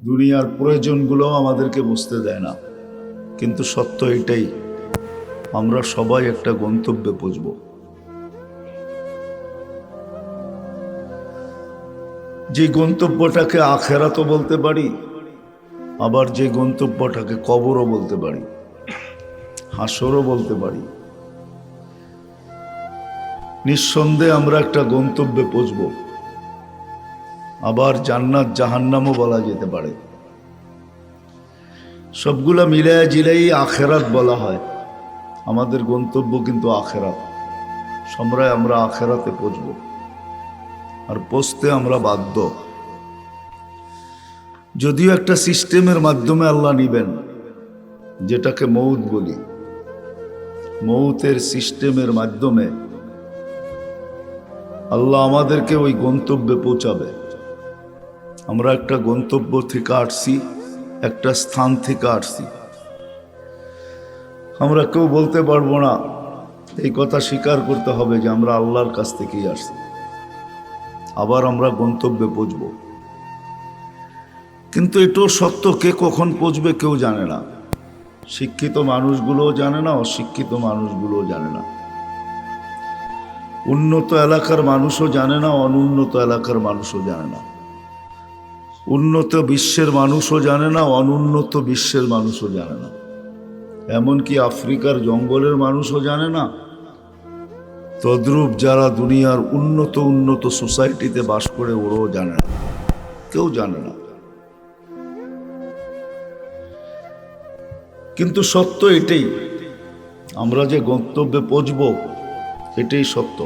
দুনিয়ার প্রয়োজনগুলো আমাদেরকে বুঝতে দেয় না, কিন্তু সত্য এটাই, আমরা সবাই একটা গন্তব্যে পৌঁছব। যে গন্তব্যটাকে আখেরাতও বলতে পারি, আবার যে গন্তব্যটাকে কবরও বলতে পারি, হাসরও বলতে পারি। নিঃসন্দেহে আমরা একটা গন্তব্যে পৌঁছব, আবার জান্নাত জাহান্নামও বলা যেতে পারে। সবগুলা মিলাইয়া জিলাই আখেরাত বলা হয়। আমাদের গন্তব্য কিন্তু আখেরাত। সময় আমরা আখেরাতে পৌঁছব, আর পৌঁছতে আমরা বাধ্য। যদিও একটা সিস্টেমের মাধ্যমে আল্লাহ নিবেন, যেটাকে মৌত বলি। মৌতের সিস্টেমের মাধ্যমে আল্লাহ আমাদেরকে ওই গন্তব্যে পৌঁছাবে। আমরা একটা গন্তব্য থেকে আসছি, একটা স্থান থেকে আসছি। আমরা কেউ বলতে পারবো না, এই কথা স্বীকার করতে হবে যে আমরা আল্লাহর কাছ থেকেই আসছি। আবার আমরা গন্তব্যে পৌঁছব, কিন্তু এটাও সত্য, কে কখন পৌঁছবে কেউ জানে না। শিক্ষিত মানুষগুলোও জানে না, অশিক্ষিত মানুষগুলোও জানে না। উন্নত এলাকার মানুষও জানে না, অনুন্নত এলাকার মানুষও জানে না। উন্নত বিশ্বের মানুষও জানে না, অনুন্নত বিশ্বের মানুষও জানে না। এমনকি আফ্রিকার জঙ্গলের মানুষও জানে না। তদ্রূপ যারা দুনিয়ার উন্নত সোসাইটিতে বাস করে, ওরাও জানে না, কেউ জানে না। কিন্তু সত্য এটাই, আমরা যে গন্তব্যে পৌঁছব এটাই সত্য।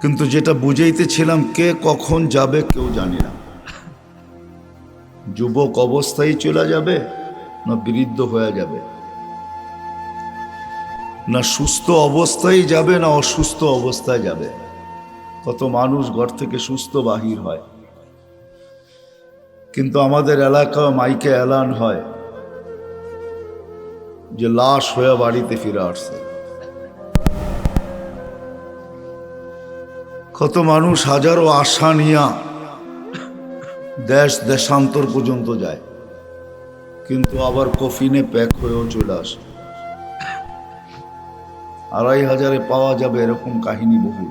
কিন্তু যেটা বুঝাইতেছিলাম, কে কখন যাবে কেউ জানি না। যুবক অবস্থায় চলে যাবে, না বৃদ্ধ হয়ে যাবে, না সুস্থ অবস্থায় যাবে, না অসুস্থ অবস্থায় যাবে। কত মানুষ ঘর থেকে সুস্থ বাহির হয়, কিন্তু আমাদের এলাকা মাইকে এলান হয় যে লাশ হয়ে বাড়িতে ফিরে আসছে। কত মানুষ হাজারো আশা নিয়া দেশ দেশান্তর পর্যন্ত যায়, কিন্তু আবার কফিনে প্যাক হয়েও চলে আসে। 2500 পাওয়া যাবে, এরকম কাহিনী বহু।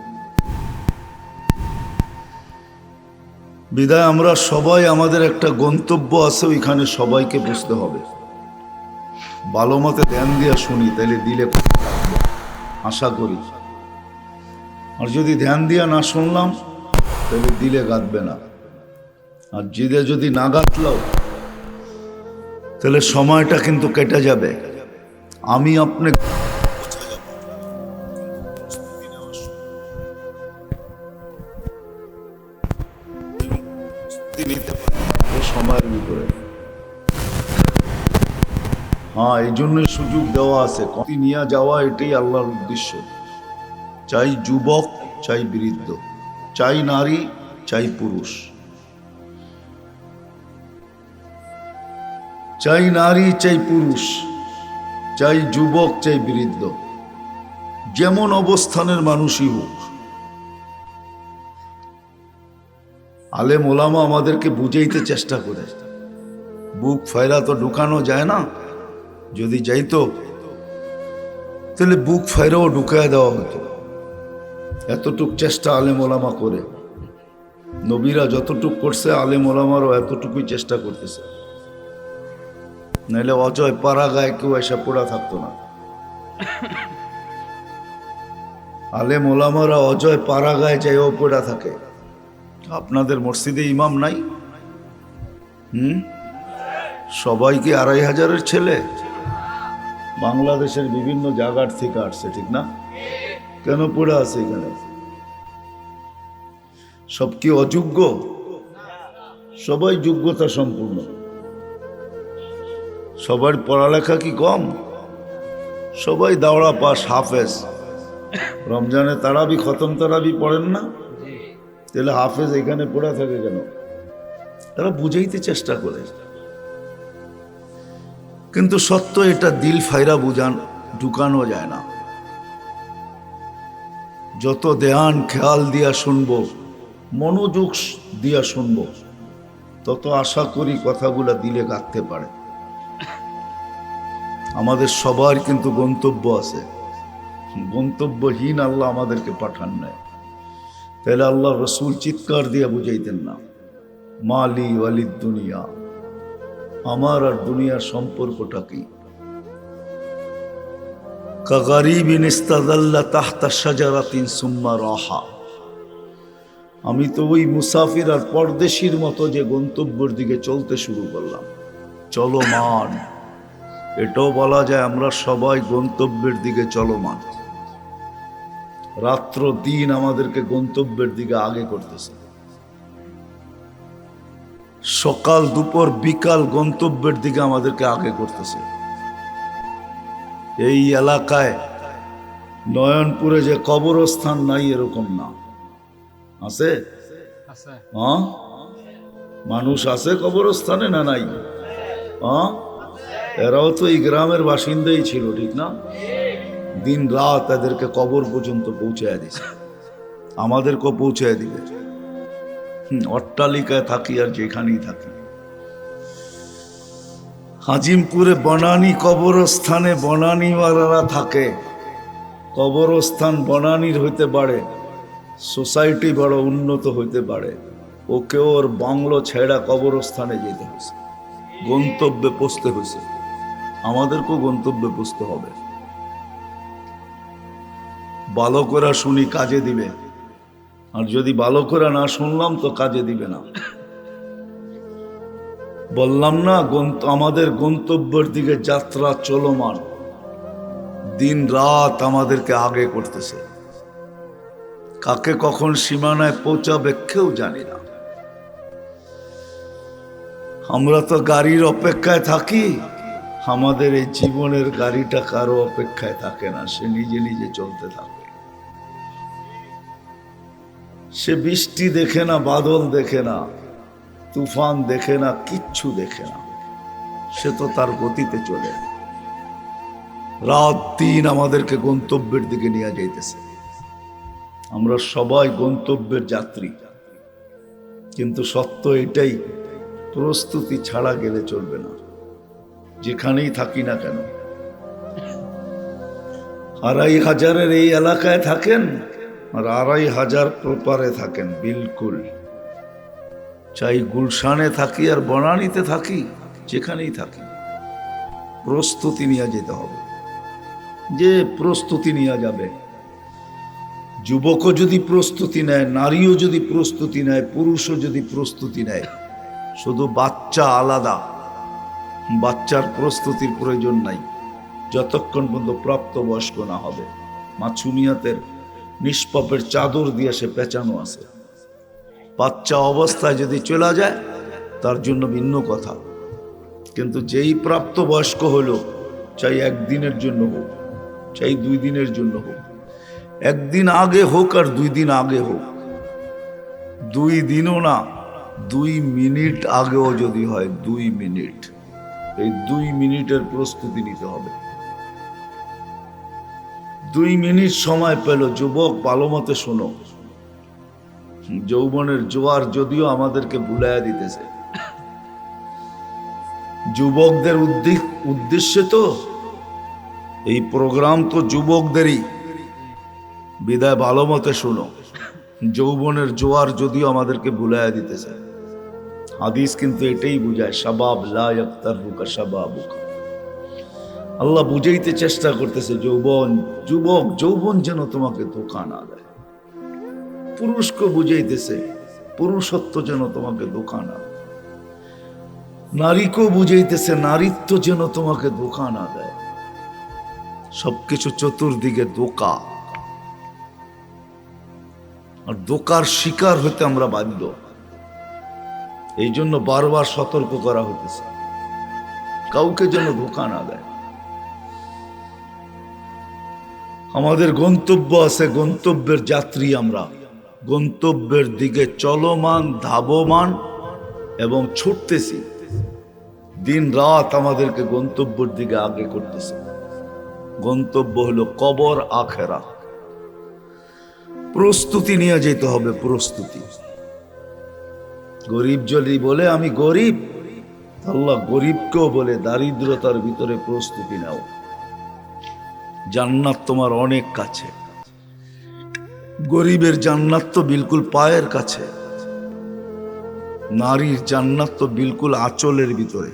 বিদায় আমরা সবাই, আমাদের একটা গন্তব্য আছে, ওইখানে সবাইকে বুঝতে হবে। ভালো মতে ধ্যান দিয়া শুনি, তাইলে দিলে আশা করি। আর যদি ধ্যান দিয়া না শুনলাম, তাহলে দিলে গাঁথবে না। আর যদি না গাঁথলাও, তাহলে সময়টা কিন্তু কেটে যাবে। আমি আপনি সময়ের ভিতরে, হ্যাঁ, এই জন্যই সুযোগ দেওয়া আছে। নিয়ে যাওয়া এটাই আল্লাহর উদ্দেশ্য। চাই যুবক, চাই বৃদ্ধ, চাই নারী, চাই পুরুষ, চাই নারী, চাই পুরুষ, চাই যুবক, চাই বৃদ্ধ, যেমন অবস্থানের মানুষই হোক। আলেম ওলামা আমাদেরকে বুঝাইতে চেষ্টা করে। বুক ফায়রা তো ঢুকানো যায় না, যদি যাইতো তাহলে বুক ফায়রাও ঢুকায় দেওয়া হতো। এতটুক চেষ্টা আলেম ওলামা করে। নবীরা যতটুক করছে, আলেম ওলামারও এতটুকুই চেষ্টা করতেছে। নাইলে অজয় পাড়া গায়ে কেউ এসে পড়া থাকতো না। আলেম ওলামারা অজয় পাড়া গায়ে যাইও পড়া থাকে। আপনাদের মসজিদে ইমাম নাই? সবাই কি 2500-এর ছেলে? বাংলাদেশের বিভিন্ন জায়গার থেকে আসছে, ঠিক না? কেন পড়ে আছে এখানে? সব কি অযোগ্য? সবাই যোগ্যতা সম্পূর্ণ। সবার পড়ালেখা কি কম? সবাই দাওড়া পাস, হাফেজ। রমজানে তারাবি, খতম তারাবি পড়েন না? তাহলে হাফেজ এখানে পড়ে থাকে কেন? তারা বুঝাইতে চেষ্টা করে, কিন্তু সত্য এটা দিল ফায়রা ঢুকানো যায় না। যত ধ্যান খেয়াল দিয়া শুনবো, মনোযোগ দিয়া শুনব, তত আশা করি কথাগুলা দিলে গাঁথতে পারে। আমাদের সবার কিন্তু গন্তব্য আছে, গন্তব্যহীন আল্লাহ আমাদেরকে পাঠান নাই। তাহলে আল্লাহ রসুল চিৎকার দিয়া বুঝাইতেন না, মালি ওয়ালিদ দুনিয়া, আমার আর দুনিয়ার সম্পর্কটা কি? কাগারিবিন ইস্তাদাল্লা তাহতা শাজারাতিন সুম্মা রাহা। আমি তো ওই মুসাফির আর পরদেশীর মতো যে গন্তব্যের দিকে চলতে শুরু করলাম, চলমান। এটাও বলা যায় আমরা সবাই গন্তব্যের দিকে চলমান। রাত্র দিন আমাদেরকে গন্তব্যের দিকে আগে করতেছে, সকাল দুপুর বিকাল গন্তব্যের দিকে আমাদেরকে আগে করতেছে। এই এলাকায় নয়নপুরে যে কবরস্থান নাই এরকম না, আছে? হ্যাঁ, মানুষ আছে কবরস্থানে না নাই? হ্যাঁ, এরাও তো এই গ্রামের বাসিন্দাই ছিল, ঠিক না? দিন রাত এদেরকে কবর পর্যন্ত পৌঁছায় দিছে, আমাদেরকেও পৌঁছায় দিবে। অট্টালিকায় থাকি আর যেখানেই থাকি। হাজিমপুরে বনানী কবরস্থানে বনানীওয়ালারা থাকে। কবরস্থান বনানীর হইতে পারে, সোসাইটি বড় উন্নত হইতে পারে, ওকে ওর বাংলো ছেড়া কবরস্থানে যেতে হয়েছে, গন্তব্যে পৌঁছতে হয়েছে। আমাদেরকেও গন্তব্যে পৌঁছতে হবে। ভালো করে শুনি কাজে দিবে, আর যদি ভালো করে না শুনলাম তো কাজে দিবে না। বললাম না, আমাদের গন্তব্যের দিকে যাত্রা চলমান, দিন রাত আমাদেরকে আগে করতেছে। কাকে কখন সীমানায় পৌঁছাবে কেউ জানি না। আমরা তো গাড়ির অপেক্ষায় থাকি, আমাদের এই জীবনের গাড়িটা কারো অপেক্ষায় থাকে না, সে নিজে নিজে চলতে থাকে। সে বৃষ্টি দেখে না, বাদল দেখে না, তুফান দেখে না, কিচ্ছু দেখে না, সে তো তার গতিতে চলে। রাত দিন আমাদেরকে গন্তব্যের দিকে নিয়ে যাইতেছে। আমরা সবাই গন্তব্যের যাত্রী, কিন্তু সত্য এটাই, প্রস্তুতি ছাড়া গেলে চলবে না, যেখানেই থাকি না কেন। ২৫০০ এই এলাকায় থাকেন আর ২৫০০ প্রপারে থাকেন, বিলকুল। চাই গুলশানে থাকি আর বনানীতে থাকি, যেখানেই থাকি, প্রস্তুতি নিয়ে যেতে হবে। যে প্রস্তুতি নিয়ে যাবে, যুবকও যদি প্রস্তুতি নেয়, নারীও যদি প্রস্তুতি নেয়, পুরুষও যদি প্রস্তুতি নেয়, শুধু বাচ্চা আলাদা, বাচ্চার প্রস্তুতির প্রয়োজন নাই যতক্ষণ পর্যন্ত প্রাপ্তবয়স্ক না হবে। মাছুমিয়াতের নিষ্পাপের চাদর দিয়ে সে পেঁচানো আছে। বাচ্চা অবস্থায় যদি চলে যায় তার জন্য ভিন্ন কথা, কিন্তু যেই প্রাপ্তবয়স্ক হলো, চাই একদিনের জন্য হোক, চাই 2 দিনের জন্য হোক, একদিন আগে হোক আর 2 দিন আগে হোক, 2 দিনও না, 2 মিনিট আগেও যদি হয়, 2 মিনিট, এই 2 মিনিটের প্রস্তুতি নিতে হবে। 2 মিনিট সময় পেল, যুবক ভালো মতে শোনো, যৌবনের জোয়ার যদিও আমাদেরকে ভুলাইয়া দিতেছে, যুবকদের উদ্দেশ্যে তো এই প্রোগ্রাম, তো যুবকদেরই, বিদায় ভালো মতে শোনো। যৌবনের জোয়ার যদিও আমাদেরকে ভুলাইয়া দিতেছে, হাদিস কিন্তু এটাই বুঝায়, শাবাব লা ইয়াক্তারুকা শাবাবুকা। আল্লাহ বুঝাইতে চেষ্টা করতেছে, যৌবন যেন তোমাকে ধোঁকা না দেয়। পুরুষকে বুঝাইতেছে, পুরুষত্ব যেন তোমাকে ধোঁকা না দেয়। নারীকেও বুঝাইতেছে, নারীত্ব যেন তোমাকে ধোঁকা না দেয়। সবকিছু চতুর্দিকে ধোঁকা, আর ধোঁকার শিকার হতে আমরা বাধ্য। এই জন্য বারবার সতর্ক করা হতেছে, কাউকে যেন ধোঁকা না দেয়। আমাদের গন্তব্য আছে, গন্তব্যের যাত্রী আমরা, গন্তব্যের দিকে চলমান, ধাবমান এবং ছুটতেছি। দিন রাত আমাদেরকে গন্তব্যের দিকে আগে করতেছে। গন্তব্য হলো কবর, আখেরাত। প্রস্তুতি নিয়ে যেতে হবে, প্রস্তুতি। গরিব যদি বলে আমি গরিব, আল্লাহ গরিবকেও বলে দারিদ্রতার ভিতরে প্রস্তুতি নাও, জান্নাত তোমার অনেক কাছে। গরিবের জান্নাত তো বিলকুল পায়ের কাছে, নারীর জান্নাত তো বিলকুল আঁচলের ভিতরে,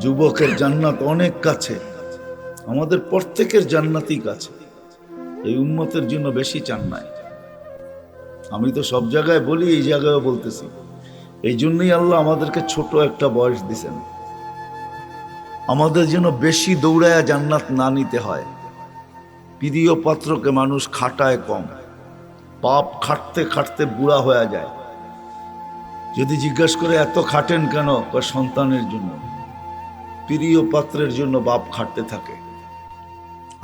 যুবকের জান্নাত অনেক কাছে। আমাদের প্রত্যেকের জান্নাতই কাছে, এই উম্মতের জন্য বেশি চান নাই। আমি তো সব জায়গায় বলি, এই জায়গায় বলতেছি, এই জন্যই আল্লাহ আমাদেরকে ছোট একটা বয়স দিছেন, আমাদের যেন বেশি দৌড়ায়া জান্নাত না নিতে হয়। প্রিয় পাত্রকে মানুষ খাটায় কম, পাপ খাটতে খাটতে বুড়া হয়ে যায়। যদি জিজ্ঞেস করে এত খাটেন কেন, সন্তানের জন্য, প্রিয় পাত্রের জন্য বাপ খাটতে থাকে।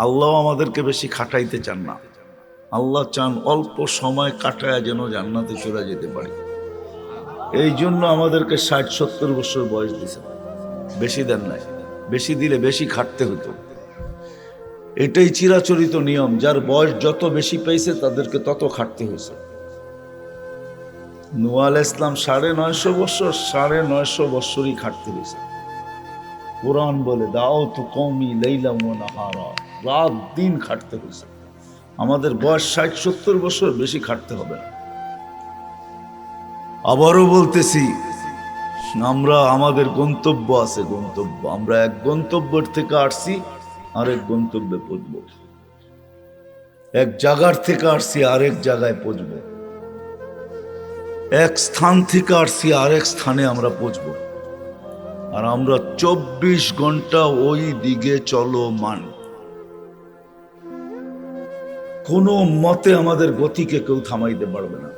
আল্লাহ আমাদেরকে বেশি খাটাইতে চান না, আল্লাহ চান অল্প সময় কাটায় যেন জান্নাতে চলে যেতে পারি। এই জন্য আমাদেরকে 60-70 বছর বয়স দিয়েছে, বেশি দেন নাই। বেশি দিলে বেশি খাটতে হতো, এটাই চিরাচরিত নিয়ম। যার বয়স যত বেশি পেয়েছে তাদেরকে তত খাটতে হয়েছে। নূহ আলাইহিস সালাম 950 বছর, 950 বছরই খাটতে হয়েছে। কোরআন বলে দাউতু কওমি লাইলা ওয়া নাহারা, রাত দিন খাটতে হয়েছে। আমাদের বয়স 60-70 বছর, বেশি খাটতে হবে না। আবারও বলতেছি, আমাদের গন্তব্য আছে, গন্তব্য। আমরা এক গন্তব্যের থেকে আসছি আরেক গন্তব্যে পৌঁছবো, এক জায়গার থেকে আসছি আরেক জায়গায় পৌঁছবো, এক স্থান থেকে আসছি আরেক স্থানে আমরা পৌঁছবো। আর আমরা 24 ঘন্টা ওই দিকে চলমান। কোনো মতে আমাদের গতিকে কেউ থামাইতে পারবে না,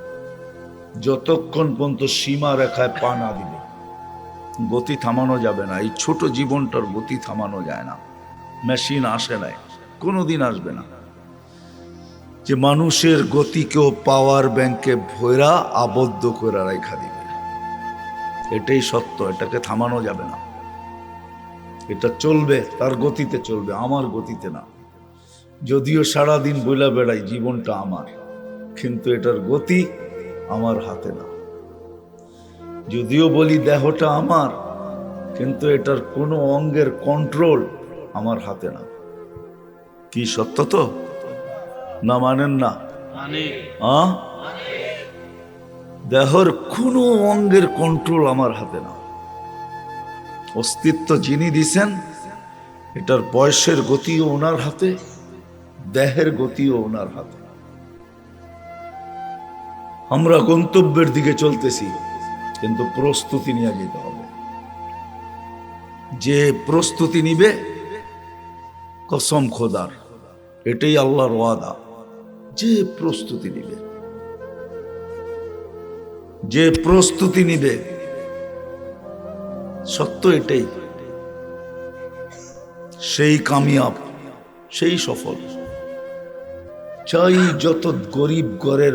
যতক্ষণ পর্যন্ত সীমা রেখায় পা না দিবে। গতি থামানো যাবে না, এই ছোট জীবনটার গতি থামানো যায় না। মেশিন আসে নাই, কোনোদিন আসবে না যে মানুষের গতিকেও পাওয়ার ব্যাংকে ভৈরা আবদ্ধ করে রেখা দিবে। এটাই সত্য, এটাকে থামানো যাবে না। এটা চলবে, তার গতিতে চলবে, আমার গতিতে না। যদিও সারাদিন বইলা বেড়াই জীবনটা আমার, কিন্তু এটার গতি আমার হাতে না। যদিও বলি দেহটা আমার, কিন্তু এটার কোনো অঙ্গের কন্ট্রোল আমার হাতে না। কি সত্য তো না? মানেন না? দেহর কোনো অঙ্গের কন্ট্রোল আমার হাতে না। অস্তিত্ব যিনি দিছেন, এটার বয়সের গতিও ওনার হাতে, দেহের গতিও ওনার হাতে। আমরা গন্তব্যের দিকে চলতেছি, কিন্তু প্রস্তুতি নিয়ে যেতে হবে। যে প্রস্তুতি নিবে, কসম খোদার, এটাই আল্লাহর ওয়াদা, যে প্রস্তুতি নিবে, যে প্রস্তুতি নিবে, সত্য এটাই, সেই কামিয়াব, সেই সফল। চাই যত গরিব ঘরের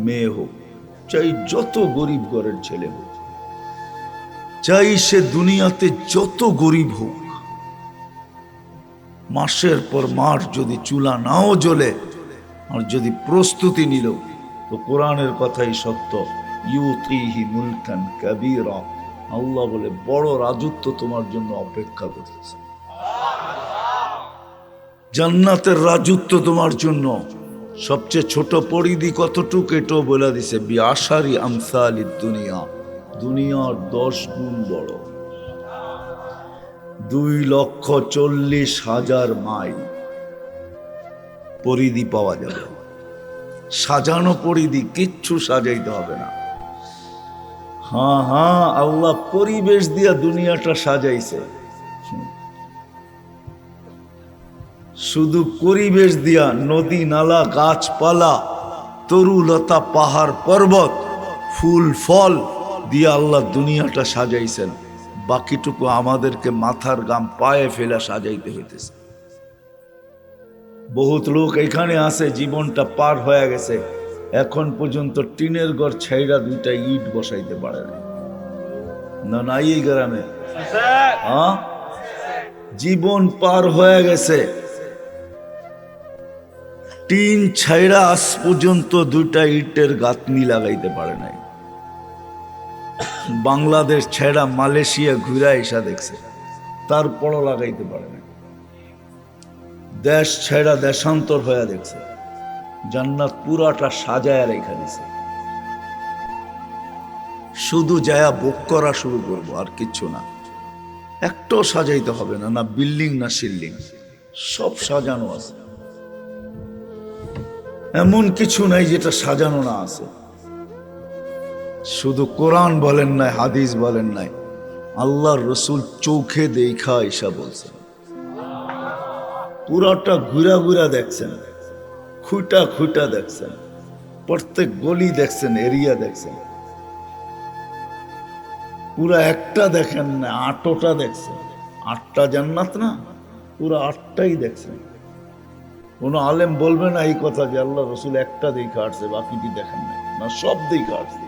মেয়ে হোক, চাই যত গরিব ঘরের ছেলে হোক, চাই সে দুনিয়াতে যত গরিব হোক, মাসের পর মাস যদি চুলা নাও জ্বলে, আর যদি প্রস্তুতি নিল, তো কোরআনের কথাই সত্য, ইউতিহি মুলকান কাবীরা, আল্লাহ বলে বড় রাজত্ব তোমার জন্য অপেক্ষা করতেছে। জান্নাতের রাজত্ব তোমার জন্য। সবচেয়ে ছোট পরিধি কতটুক এটাও বলে দিছে, বিআশারি আমসালিদ দুনিয়া, দুনিয়ার 10 গুণ বড়। 2,40,000 মাইল পরিধি পাওয়া যাবে। সাজানো পরিধি, কিচ্ছু সাজাইতে হবে না। হ্যাঁ, আল্লাহ পরিবেশ দিয়া দুনিয়াটা সাজাইছে, শুধু পরিবেশ দিয়া, নদী নালা গাছপালা তরুলতা পাহাড় পর্বত ফুল ফল দিয়া আল্লাহ দুনিয়াটা সাজাইছেন। বাকিটুকু আমাদেরকে মাথার গাম পায়ে ফেলা সাজাইতে হইতেছে। বহুত লোক এখানে আছে, জীবনটা পার হয়ে গেছে, এখন পর্যন্ত টিনের ঘর ছাইড়া 2টা ইট বসাইতে পারে না। নাই এই গ্রামে? হ্যাঁ, জীবন পার হয়ে গেছে, টিন ছাইড়া আজ পর্যন্ত দুইটা ইটের গাঁথনি লাগাইতে পারে নাই। বাংলাদেশ ছেড়া মালয়েশিয়া ঘুরা এসা দেখছে, তারপরও লাগাইতে পারে নাই। দেশ ছেড়া দেশান্তর হয়ে দেখছে, জান্নাত পুরাটা সাজায় রেখা দিছে। শুধু যায়া বুক করা শুরু করবো, আর কিচ্ছু না। একটাও সাজাইতে হবে না, না বিল্ডিং না সিল্ডিং, সব সাজানো আছে। এমন কিছু নাই যেটা সাজানো না আছে। শুধু কোরআন বলেন নাই, হাদিস বলেন নাই, আল্লাহর রসুল চোখে দেখা ঈশা বলছেন। পুরাটা ঘুরা ঘুরা দেখছেন, খুঁটা খুঁটা দেখছেন, প্রত্যেক গলি দেখছেন, এরিয়া দেখছেন। পুরা একটা দেখেন না, 8টা দেখছেন। 8টা জান্নাত না, পুরা 8টাই দেখছেন। কোন আলেম বলবে না এই কথা যে আল্লাহ রসুল একটা দেখা আসছে, বাকিটি দেখেন না, না সব দেখা আসছে।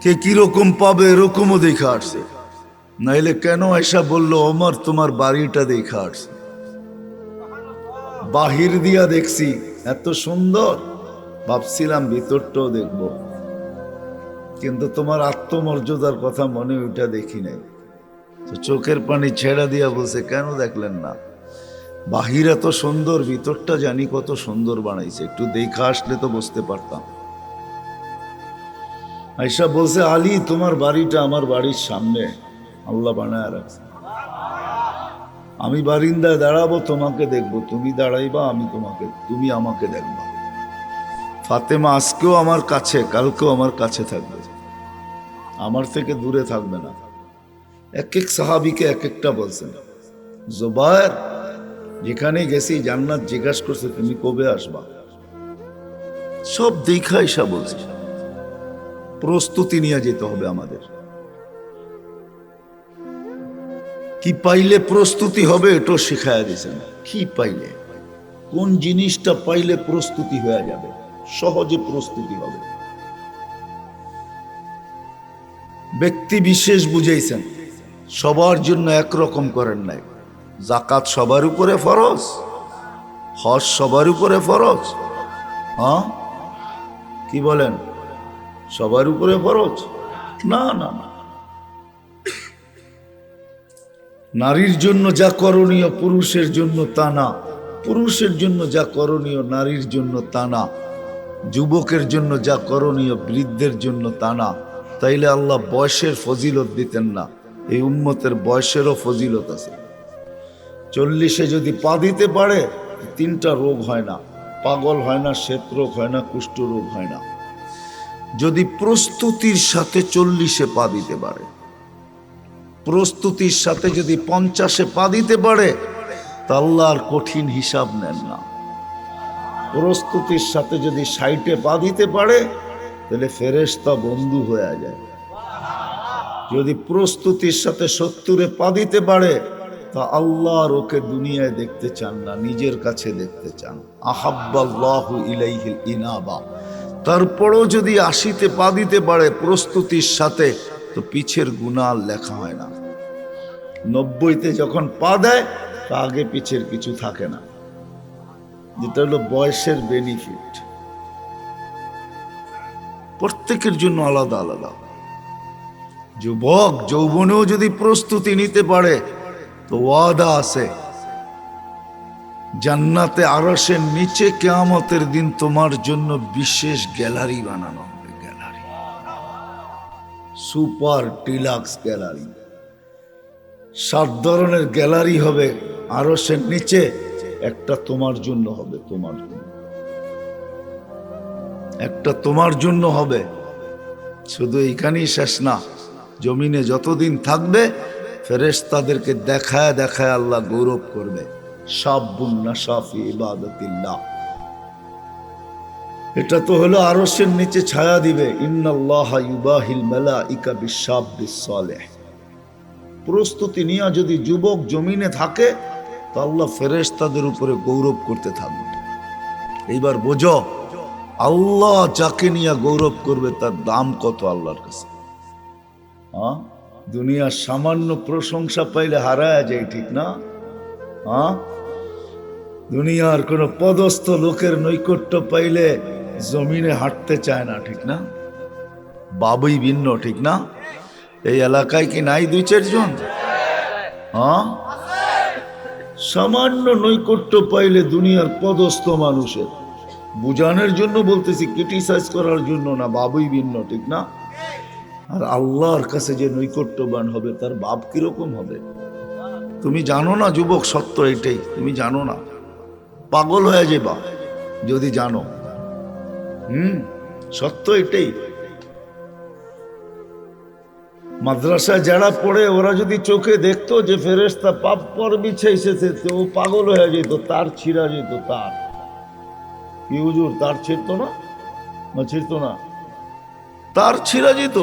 কে কিরকম পাবে এরকমও দেখা আসছে, নাইলে কেন এসা বললো ওমর তোমার বাড়িটা দেখা আসছে। বাহির দিয়া দেখছি এত সুন্দর, ভাবছিলাম ভিতরটাও দেখবো, কিন্তু তোমার আত্মমর্যাদার কথা মনে ওইটা দেখি নাই। তো চোখের পানি ছেড়া দিয়া বলছে কেন দেখলেন না? বাহির এত সুন্দর, ভিতরটা জানি কত সুন্দর বানাইছে, একটু দেখা আসলে তো বুঝতে পারতাম। আয়েশা বলছে আলী তোমার বাড়িটা আমার বাড়ির সামনে আল্লাহ বানায় রাখছে। আমি বারিন্দায় দাঁড়াবো, তোমাকে দেখবো, তুমি দাঁড়াইবা, আমি তোমাকে, তুমি আমাকে দেখবা। ফাতেমা আজকেও আমার কাছে, কালকেও আমার কাছে থাকবে, আমার থেকে দূরে থাকবে না। এক এক সাহাবীকে এক একটা বলছেন। জুবায়ের যেখানে গেছি জান্নাত জিজ্ঞাসা করছে তুমি কবে আসবা, সব দেখা ঈশা বলছে। প্রস্তুতি নিয়ে যেতে হবে আমাদের। কি পাইলে প্রস্তুতি হবে এটাও শিখাইয়া দিয়েছেন। কি পাইলে, কোন জিনিসটা পাইলে প্রস্তুতি হয়ে যাবে, সহজে প্রস্তুতি হবে। ব্যক্তি বিশেষ বুঝাইছেন, সবার জন্য একরকম করেন নাই। জাকাত সবার উপরে ফরজ, হজ সবার উপরে ফরজ। হ্যাঁ কি বলেন, সবার উপরে ফরজ? না না না, নারীর জন্য যা করণীয় পুরুষের জন্য তা না, পুরুষের জন্য যা করণীয় নারীর জন্য তা না, যুবকের জন্য যা করণীয় বৃদ্ধের জন্য তা না। তাইলে আল্লাহ বয়সের ফজিলত দিতেন না? এই উম্মতের বয়সেরও ফজিলত আছে। 40-এ যদি পা দিতে পারে 3টা রোগ হয় না, পাগল হয় না, শ্বেত রোগ হয় না, কুষ্ঠ রোগ হয় না। যদি প্রস্তুতির সাথে 40-এ পা দিতে পারে, প্রস্তুতির সাথে যদি 50-এ পা দিতে পারে, তা আল্লাহর কঠিন হিসাব নেন না। প্রস্তুতির সাথে যদি 60-এ পা দিতে পারে, তাহলে ফেরেশতা বন্ধু হয়ে যায়। যদি প্রস্তুতির সাথে 70-এ পা দিতে পারে, তা আল্লাহর ওকে দুনিয়ায় দেখতে চান না, নিজের কাছে দেখতে চান। আহাব্বাল্লাহু ইলাইহিল ইনাবা। তারপরও যদি 80-তে পা দিতে পারে প্রস্তুতির সাথে, তো পিছের গুনাহ লেখা হয় না। 90-তে যখন পা দেয়, তা আগে পিছের কিছু থাকে না, যেটা হলো বয়সের বেনিফিট। প্রত্যেকের জন্য আলাদা আলাদা। যুবক যৌবনেও যদি প্রস্তুতি নিতে পারে, তো ওয়াদা আছে জান্নাতে আরশের নিচে কিয়ামতের দিন তোমার জন্য বিশেষ গ্যালারি বানানো হবে। গ্যালারি, সুপার ডিলাক্স গ্যালারি, 7 ধরনের গ্যালারি হবে আরশের নিচে। একটা তোমার জন্য হবে, তোমার জন্য একটা তোমার জন্য হবে। শুধু এখানেই শেষ না, জমিনে যতদিন থাকবে ফেরেশতাদেরকে দেখায় দেখায় আল্লাহ গৌরব করবে। শাবুন নাশা ফি ইবাদাতিল্লাহ, এটা তো হলো আরশের নিচে ছায়া দিবে। ইন্নাল্লাহা ইউবাহিল মালাইকা বিশ-শাবিস সালেহ। প্রস্তুতি নিয়ে যদি যুবক জমিনে থাকে, তো আল্লাহ ফেরেশতাদের উপরে গৌরব করতে থাকবে। এইবার বোঝো, আল্লাহ যাকে নিয়ে গৌরব করবে তার দাম কত আল্লাহর কাছে। হ্যাঁ, দুনিয়ার সামান্য প্রশংসা পাইলে হারায় যায়, ঠিক না? হ্যাঁ, দুনিয়ার কোনো পদস্থ লোকের নৈকট্য পাইলে জমিনে হাঁটতে চায় না, ঠিক না? বাবুই ভিন্ন, ঠিক না? এই এলাকায় কি নাই দুই চারজন? হ্যাঁ, সামান্য নৈকট্য পাইলে দুনিয়ার পদস্থ মানুষের, বুঝানোর জন্য বলতেছি, ক্রিটিসাইজ করার জন্য না, বাবুই ভিন্ন, ঠিক না? আর আল্লাহর কাছে যে নৈকট্যবান হবে তার বাপ কিরকম হবে? তুমি জানো না যুবক, সত্য এটাই, তুমি জানো না, পাগল হয়ে যাবা যদি জানো। সত্য এটাই। মাদ্রাসায় যারা পড়ে ওরা যদি চোখে দেখতো যে ফেরেশতা পাপ পর বিছাইছে, তো ও পাগল হয়ে যেত, তার ছিঁড়া যেত। তার কি হুজুর, তার ছিঁড়তো না? ছিঁড়তো না, তার ছিঁড়া যেত।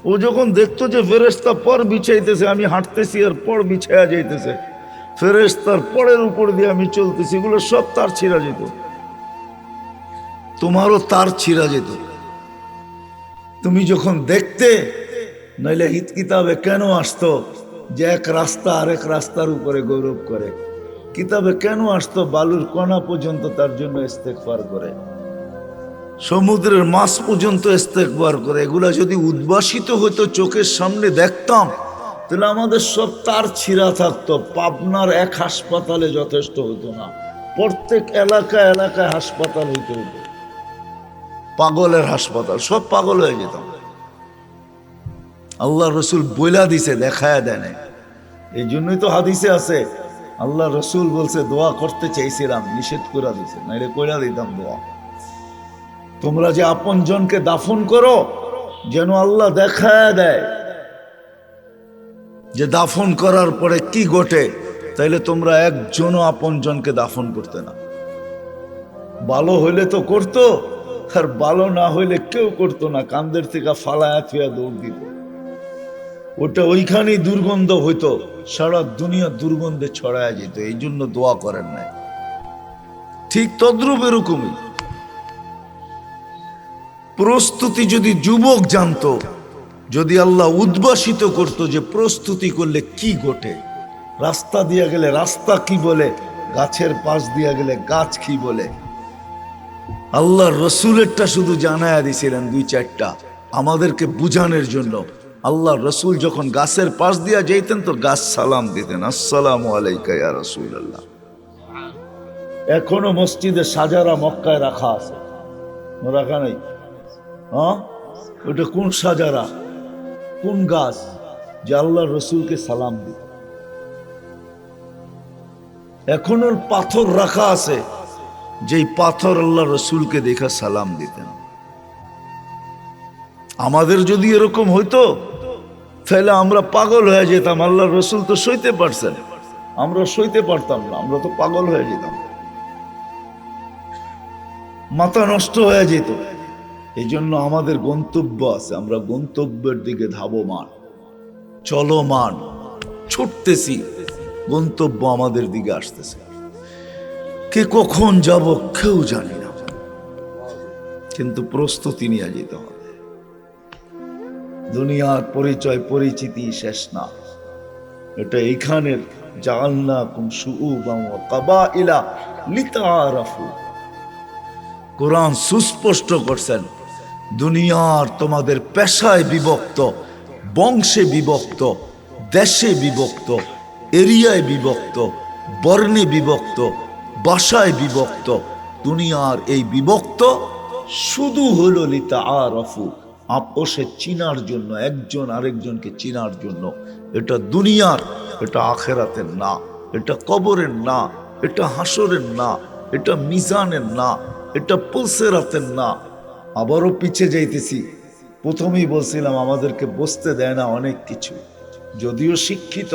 ও যখন দেখতো যে ফেরেশতা পর বিছাইতেছে, আমি হাঁটতেছি আর পর বিছাইয়া যাইতেছে, ফেরেশতার পরের উপর দিয়ে আমি চলতেছি, এগুলো সব তার ছিঁড়া যেত। তোমারও তার ছিঁড়া যেত তুমি যখন দেখতে। নইলে হিত কিতাবে কেন আসতো যে এক রাস্তা আরেক রাস্তার উপরে গৌরব করে? কিতাবে কেন আসতো বালুর কণা পর্যন্ত তার জন্য ইস্তেগফার করে, সমুদ্রের মাছ পর্যন্ত ইস্তেগফার করে? এগুলা যদি উদ্ভাসিত হতো, চোখের সামনে দেখতাম, তাহলে আমাদের সব তার ছিঁড়া থাকতো। পাবনার এক হাসপাতালে যথেষ্ট হতো না, প্রত্যেক এলাকায় এলাকায় হাসপাতাল হইতে হতো, পাগলের হাসপাতাল, সব পাগল হয়ে যেতাম। আল্লাহ রসুল বইলা দিছে, দেখায় দেয় নাই। এই জন্যই তো হাদিসে আছে, আল্লাহ রসুল বলছে দোয়া করতে চাইছিলাম, নিষেধ করে দিছে, নাইলে কইরা দিতাম দোয়া। তোমরা যে আপন জনকে দাফন করো, যেন আল্লাহ দেখায় দেয় যে দাফন করার পরে কি ঘটে। তাইলে তোমরা একজনও আপন জনকে দাফন করতে না। ভালো হইলে তো করতো, আর ভালো না হইলে কেউ করতো না, কান্দের থেকে ফালায়া থুয়া দৌড় দিত। ওটা ওইখানেই দুর্গন্ধ হইতো, সারা দুনিয়া দুর্গন্ধে ছড়ায় যেত। এই জন্য দোয়া করেন নাই। ঠিক তদ্রূপ এরকমই প্রস্তুতি যদি যুবক জানতো, যদি আল্লাহ উদ্ভাসিত করত যে প্রস্তুতি করলে কি ঘটে, রাস্তা দিয়া গেলে রাস্তা কি বলে, গাছের পাশ দিয়া গেলে গাছ কি বলে। আল্লাহ রসুলেরটা শুধু জানায়া দিছিলেন দুই চারটা আমাদেরকে বুঝানোর জন্য। আল্লাহ রসুল যখন গাছের পাশ দিয়া যেতেন তো গাছ সালাম দিতেন, আসসালামু আলাইকা ইয়া রাসূলুল্লাহ। এখনো মসজিদে সাজারা মক্কায় রাখা আছে, রাখা নাই? হ্যাঁ, ওটা কোন সাজারা, কোন গাছ যে আল্লাহ রসুলকে সালাম দিত? এখনো পাথর রাখা আছে, যেই পাথর আল্লাহ রসুলকে দেখা সালাম দিতেন। আমাদের যদি এরকম হইতো তাহলে আমরা পাগল হয়ে যেতাম। আল্লাহ রসুল তো সইতে পারছেন, আমরা সইতে পারতাম না, আমরা তো পাগল হয়ে যেতাম, মাথা নষ্ট হয়ে যেত। এই জন্য আমাদের গন্তব্য আছে, আমরা গন্তব্যের দিকে ধাবমান, চলমান, ছুটতেছি, গন্তব্য আমাদের দিকে আসতেছে। কে কখন যাব কেউ জানি না, কিন্তু প্রস্তুতি নিয়ে যেতে হবে। দুনিয়ার পরিচয় পরিচিতি শেষ না, এটা এইখানের জাআলনাকুম শুউবান ওয়া কাবাইলা লিতাআরাফু। কোরআন সুস্পষ্ট করছেন, দুনিয়ার তোমাদের পেশায় বিভক্ত, বংশে বিভক্ত, দেশে বিভক্ত, এরিয়ায় বিভক্ত, বর্ণে বিভক্ত, ভাষায় বিভক্ত। দুনিয়ার এই বিভক্ত শুধু হলো লিতাআরাফু, আপোষে চিনার জন্য, একজন আরেকজনকে চিনার জন্য। এটা দুনিয়ার, এটা আখেরাতের না, এটা কবরের না, এটা হাসরের না, এটা মিজানের না, এটা পুলসিরাতের না। আবারও পিছে যাইতেছি, প্রথমেই বলছিলাম আমাদেরকে বুঝতে দেয় না অনেক কিছু, যদিও শিক্ষিত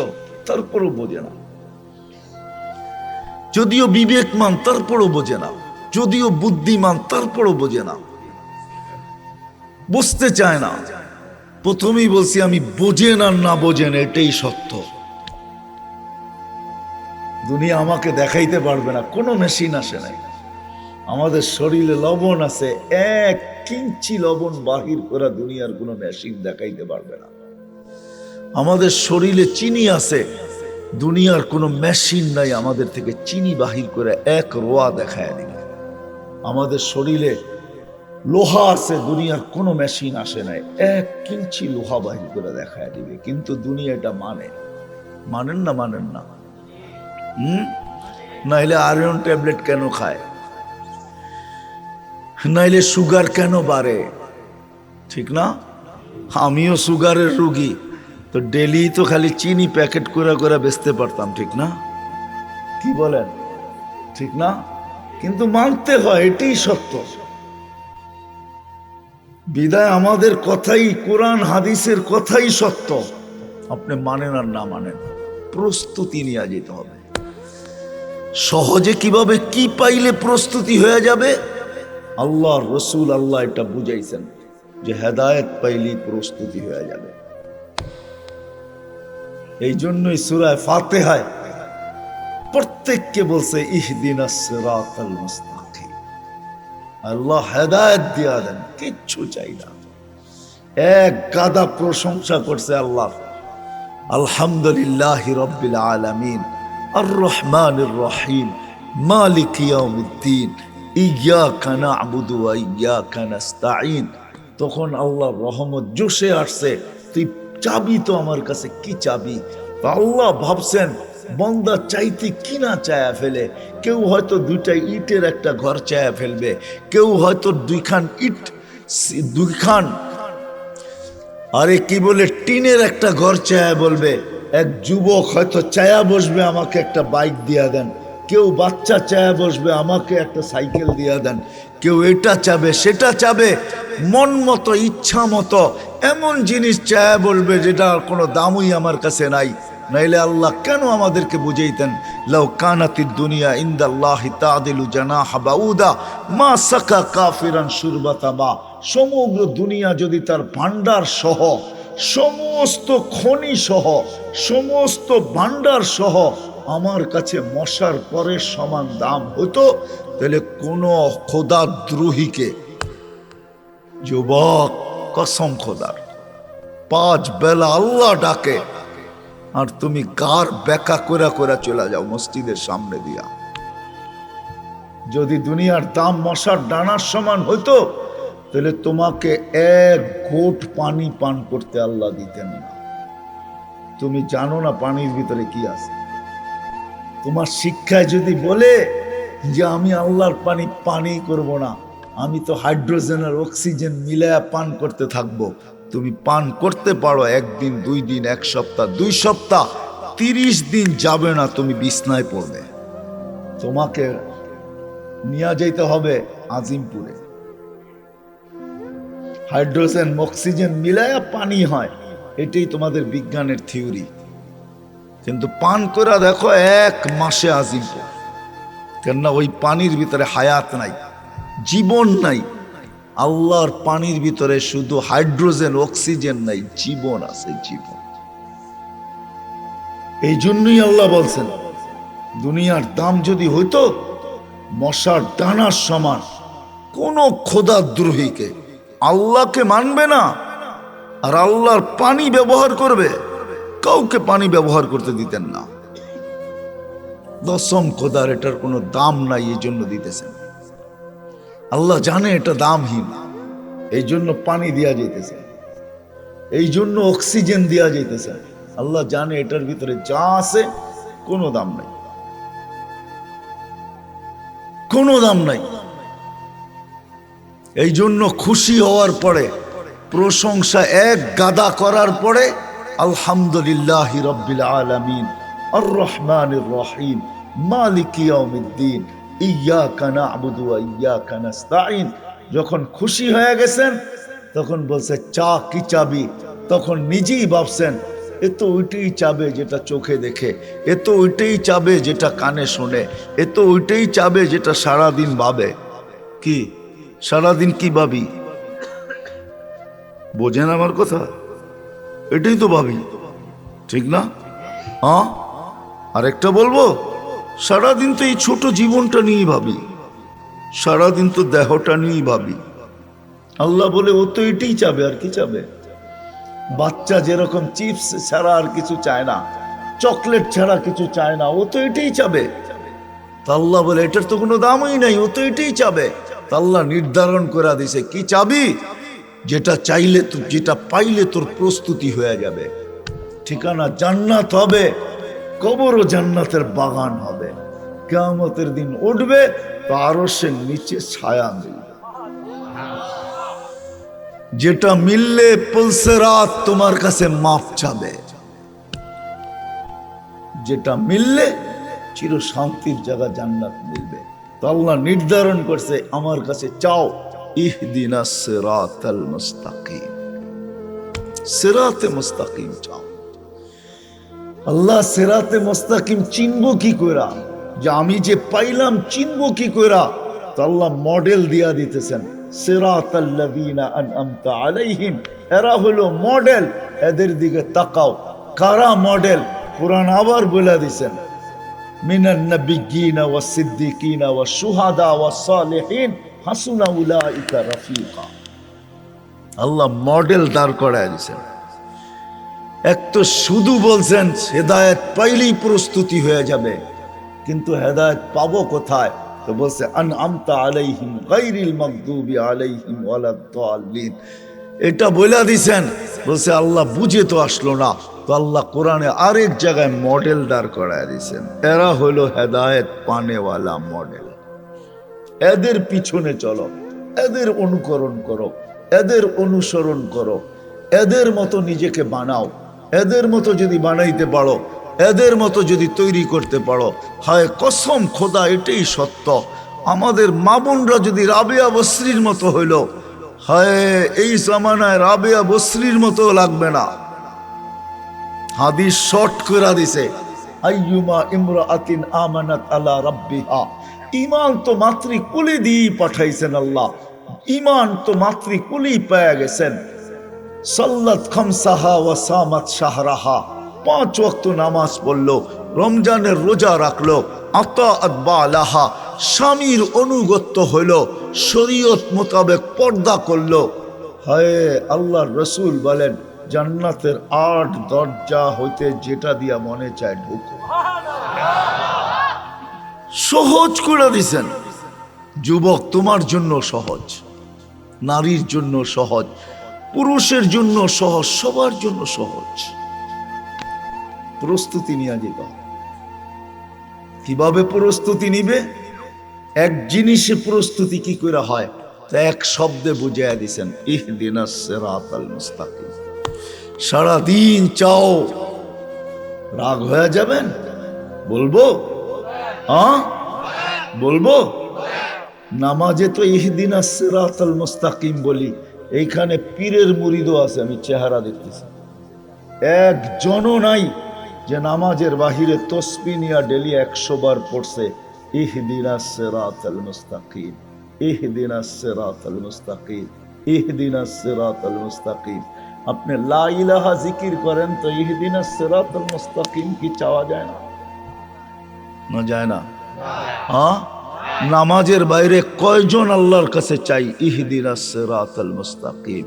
তারপরও বোঝে না, যদিও বিবেকমান তারপরও বোঝে না, যদিও বুদ্ধিমান তারপরও বোঝে না, বুঝতে চায় না। প্রথমেই বলছি আমি বোঝেন আর না বোঝেন এটাই সত্য। দুনিয়া আমাকে দেখাইতে পারবে না, কোনো মেশিন আসে নাই। আমাদের শরীরে লবণ আছে, 1 ইঞ্চি লবণ বাহির করা দুনিয়ার কোনো মেশিন দেখাইতে পারবে না। আমাদের শরীরে চিনি আছে, দুনিয়ার কোনো মেশিন নাই আমাদের থেকে চিনি বাহির করে এক রোয়া দেখায় দিবে। আমাদের শরীরে লোহা আছে, দুনিয়ার কোনো মেশিন আসে নাই, 1 ইঞ্চি লোহা বাহির করে দেখায় দিবে। কিন্তু দুনিয়া এটা মানেন না? নাইলে আয়রন ট্যাবলেট কেন খায়, নাইলে সুগার কেন বাড়ে? ঠিক না? আমিও সুগারের রোগী, তো ডেলি তো খালি চিনি প্যাকেট করে করে বেচতে পারতাম, ঠিক না? কি বলেন, ঠিক না? কিন্তু মানতে হয়, এটাই সত্য। বিদায় আমাদের কথাই, কোরআন হাদিসের কথাই সত্য। আপনি মানেন আর না মানেন, প্রস্তুতি নিয়ে যেতে হবে। সহজে কিভাবে কি পাইলে প্রস্তুতি হয়ে যাবে, আল্লাহ রসুল আল্লাহ এটা বুঝাইছেন যে হেদায়েত পাইলেই প্রস্তুতি হয়ে যাবে। এই জন্যই সূরা ফাতিহায় প্রত্যেককে বলছে ইহদিনাস সিরাতাল মুস্তাকিম। আল্লাহ হেদায়েত দিয়া দেন, কিচ্ছু চাই না। এক গাদা প্রশংসা করছে আল্লাহ, আলহামদুলিল্লাহি রাব্বিল আলামিন আর রহমানির রহিম মালিক ইয়াউমিদ্দিন ইয়্যাকা না'বুদু ওয়া ইয়্যাকা নাস্তাঈন। তখন আল্লাহর রহমত জোশে আসছে, তুই চাবি তো আমার কাছে, কি চাবি? আল্লাহ ভাবছেন বান্দা চাইতে কি না চায়া ফেলে। কেউ হয়তো 2টা ইটের একটা ঘর চায়া ফেলবে, কেউ হয়তো 2খান আরে কি বলে টিনের একটা ঘর চায়া বলবে। এক যুবক হয়তো চায়া বসবে আমাকে একটা বাইক দিয়া দেন, কেউ বাচ্চা চায়া বসবে আমাকে একটা সাইকেল দিয়া দেন, কেউ এটা চাবে সেটা চাবে, মন মতো ইচ্ছা মতো এমন জিনিস চায়া বলবে যেটা কোনো দামই আমার কাছে নাই। নাইলে আল্লাহ কেন আমাদেরকে বুঝাইতেন, লাউ কানাতিদ দুনিয়া ইনদাল্লাহি তাদিলু জানাহা বাউদা মা সাকা কাফিরান শুরবাতা মা। সমগ্র দুনিয়া যদি তার ভান্ডার সহ, সমস্ত খনি সহ, সমস্ত ভান্ডার সহ আমার কাছে মশার পরের সমান দাম হতো, তাহলে কোন খোদাদ্রোহীকে, যুবক কসম খোদার, 5 বেলা আল্লাহ ডাকে আর তুমি কার বেকা করে করে চলে যাও মসজিদের সামনে দিয়া। যদি দুনিয়ার দাম মশার ডানার সমান হইতো, তাহলে তোমাকে 1 ঘোট পানি পান করতে আল্লাহ দিতেন না। তুমি জানো না পানির ভিতরে কি আছে? তোমার শিক্ষায় যদি বলে যে আমি আল্লাহর পানি করব না, আমি তো হাইড্রোজেন আর অক্সিজেন মিলায়া পান করতে থাকবো, তুমি পান করতে পারো 1 দিন 2 দিন 1 সপ্তাহ 2 সপ্তাহ, 30 দিন যাবে না তুমি বিছনায় পড়বে। তোমাকে নিয়ে যেতে হবে আজিমপুরে, হাইড্রোজেন অক্সিজেন মিলায়া পানি হয়, এটাই তোমাদের বিজ্ঞানের থিওরি। কিন্তু পান করে দেখো 1 মাসে আজিমপুর, কেননা ওই পানির ভিতরে হায়াত নাই, জীবন নাই। আল্লাহর পানির ভিতরে শুধু হাইড্রোজেন অক্সিজেন নাই, জীবন আছে, জীবন। এই জন্যই আল্লাহ বলছেন দুনিয়ার দাম যদি হইতো মশার ডানার সমান, কোন খোদাদ্রোহীকে, আল্লাহকে মানবে না আর আল্লাহর পানি ব্যবহার করবে, কাউকে পানি ব্যবহার করতে দিতেন না। দশম খোদার এটার কোনো দাম নাই, এই জন্য দিতেছেন। আল্লাহ জানে এটা দামহীন, এই জন্য পানি দেয়া যাইতেছে, এই জন্য অক্সিজেন দেয়া যাইতেছে। আল্লাহ জানে এটার ভিতরে যা আছে কোনো দাম নাই, কোনো দাম নাই। এই জন্য খুশি হওয়ার পরে, প্রশংসা 1 গাদা করার পরে আলহামদুলিল্লাহি রাব্বিল আলামিন আর রহমানির রহিম মালিক ইয়াউমিদ্দিন ইয়্যাকা না'বুদু ওয়া ইয়্যাকা নাস্তাঈন। যখন খুশি হয়ে গেছেন তখন বলছে চা কি চাবি? তখন নিজেই ভাবছেন এ তো ওইটাই চাবে যেটা চোখে দেখে, এ তো ওইটাই চাবে যেটা কানে শোনে, এ তো ওইটাই চাবে যেটা সারাদিন ভাবে। কি সারাদিন কি ভাবি? বোঝেন আমার কথা? এটাই তো ভাবি, ঠিক না? হ্যাঁ, আরেকটা বলবো, সারাদিন তো এই ছোট জীবনটা নিয়েই ভাবি, সারাদিন তো দেহটা নিয়েই ভাবি। আল্লাহ বলে ও তো এটাই চাবে, আর কি চাবে? বাচ্চা যেরকম চিপস ছাড়া আর কিছু চায় না, চকলেট ছাড়া কিছু চায় না, ও তো এটাই চাবে। তা আল্লাহ বলে এটার তো কোনো দামই নাই, ও তো এটাই চাবে। তা আল্লাহ নির্ধারণ করে দিছে কি চাবি, যেটা চাইলে, যেটা পাইলে তোর প্রস্তুতি হয়ে যাবে। ঠিকানা জান্নাত হবে, কবরও জান্নাতের বাগান হবে। কিয়ামতের দিন উঠবে তো আরশের নিচে ছায়া মিলবে। যেটা মিললে পুলসেরাত তোমার কাছে মাপ চাবে, যেটা মিললে চির শান্তির জায়গা জান্নাত মিলবে। তো আল্লাহ নির্ধারণ করছে আমার কাছে চাও, ইহদিনাস সিরাতাল মুস্তাকিম, সিরাতে মুস্তাকিম চাও। আল্লাহ সিরাতে মুস্তাকিম চিনবো কি কইরা, যে আমি যে পাইলাম চিনবো কি কইরা? তো আল্লাহ মডেল দিয়া দিতেছেন, সিরাতাল্লাযীনা আনআমতা আলাইহিম, এরা হলো মডেল, এদের দিকে তাকাও। কারা মডেল? কুরআন আবার বলে দিছেন, মিনান নাবিয়্যিনা ওয়াস সিদ্দিকিনা ওয়াস শুহাদা ওয়াস সালিহিন হাসুনা উলাইকা রাফিকা। আল্লাহ মডেল দাঁড় করায় দিছেন। এক তো শুধু বলছেন হেদায়েত পাইলেই প্রস্তুতি হয়ে যাবে, কিন্তু হেদায়েত পাবো কোথায়? তো বলছে আনআমতা আলাইহিম গায়রিল মাগদুবি আলাইহিম ওয়ালাদ-দাল্লিন। এটা বলে দিছেন। বলছে আল্লাহ বুঝে তো আসলো না, তো আল্লাহ কোরআনে আরেক জায়গায় মডেল দাঁড় করায় দিছেন। এরা হলো হেদায়েত পানেওয়ালা মডেল, এদের পিছনে চলো, এদের অনুকরণ করো, এদের অনুসরণ করো, এদের মতো নিজেকে বানাও। এদের মতো যদি বানাইতে পারো, এদের মতো যদি তৈরি করতে পারো, হায় কসম খোদা এটাই সত্য, আমাদের মা বোনরা যদি রাবেয়া বসরির মতো হইল, হায় এই জামানায় রাবেয়া বসরির মতো লাগবে না। হাদিস শর্ট করে দিছে, আইয়ুমা ইমরাআতিন আমানাত আলা রাব্বিহা, ঈমান তো মাতৃকুলে দিয়ে পাঠাইছেন আল্লাহ, ঈমান তো মাতৃকুলেই পেয়ে গেছেন। সাল্লাত খামসাহা ওয়া সামাত শাহরাহা, 5 ওয়াক্ত নামাজ পড়লো, রমজানের রোজা রাখলো, আতাআত বালাহা, স্বামীর অনুগত্য হইল, শরীয়ত মোতাবেক পর্দা করলো। হায় আল্লাহর রাসূল বলেন জান্নাতের 8 দরজা হইতে যেটা দিয়া মনে চায় ঢুকো। সহজ করে দিছেন। যুবক তোমার জন্য সহজ, নারীর জন্য সহজ, পুরুষের জন্য সহজ, সবার জন্য সহজ। প্রস্তুতি নিয়ে যেতে হবে। কিভাবে প্রস্তুতি নিবে? এক জিনিসে প্রস্তুতি কি করে হয়, এক শব্দে বুঝাইয়া দিছেন, ইহদিনাস সিরাতাল মুস্তাকিম। সারাদিন চাও, রাগ হয়ে যাবেন? বলবো বলবো নামাজে তো ইহদিনাস সিরাতাল মুস্তাকিম বলি, এইখানে পীরের মুরিদও আছে, আমি চেহারা দেখতেছি, একজনও নাই যে নামাজের বাহিরে তসবিহ নিয়া ডেলি 100 বার পড়ছে ইহদিনাস সিরাতাল মুস্তাকিম, ইহদিনাস সিরাতাল মুস্তাকিম, ইহদিনাস সিরাতাল মুস্তাকিম। আপনি লা ইলাহা জিকির করেন তো ইহদিনাস সিরাতাল মুস্তাকিম কি চাওয়া যায় না? না যায় না? হ্যাঁ, নামাজের বাইরে কয়জন আল্লাহর কাছে চাই ইহদিনাস সিরাতাল মুস্তাকিম,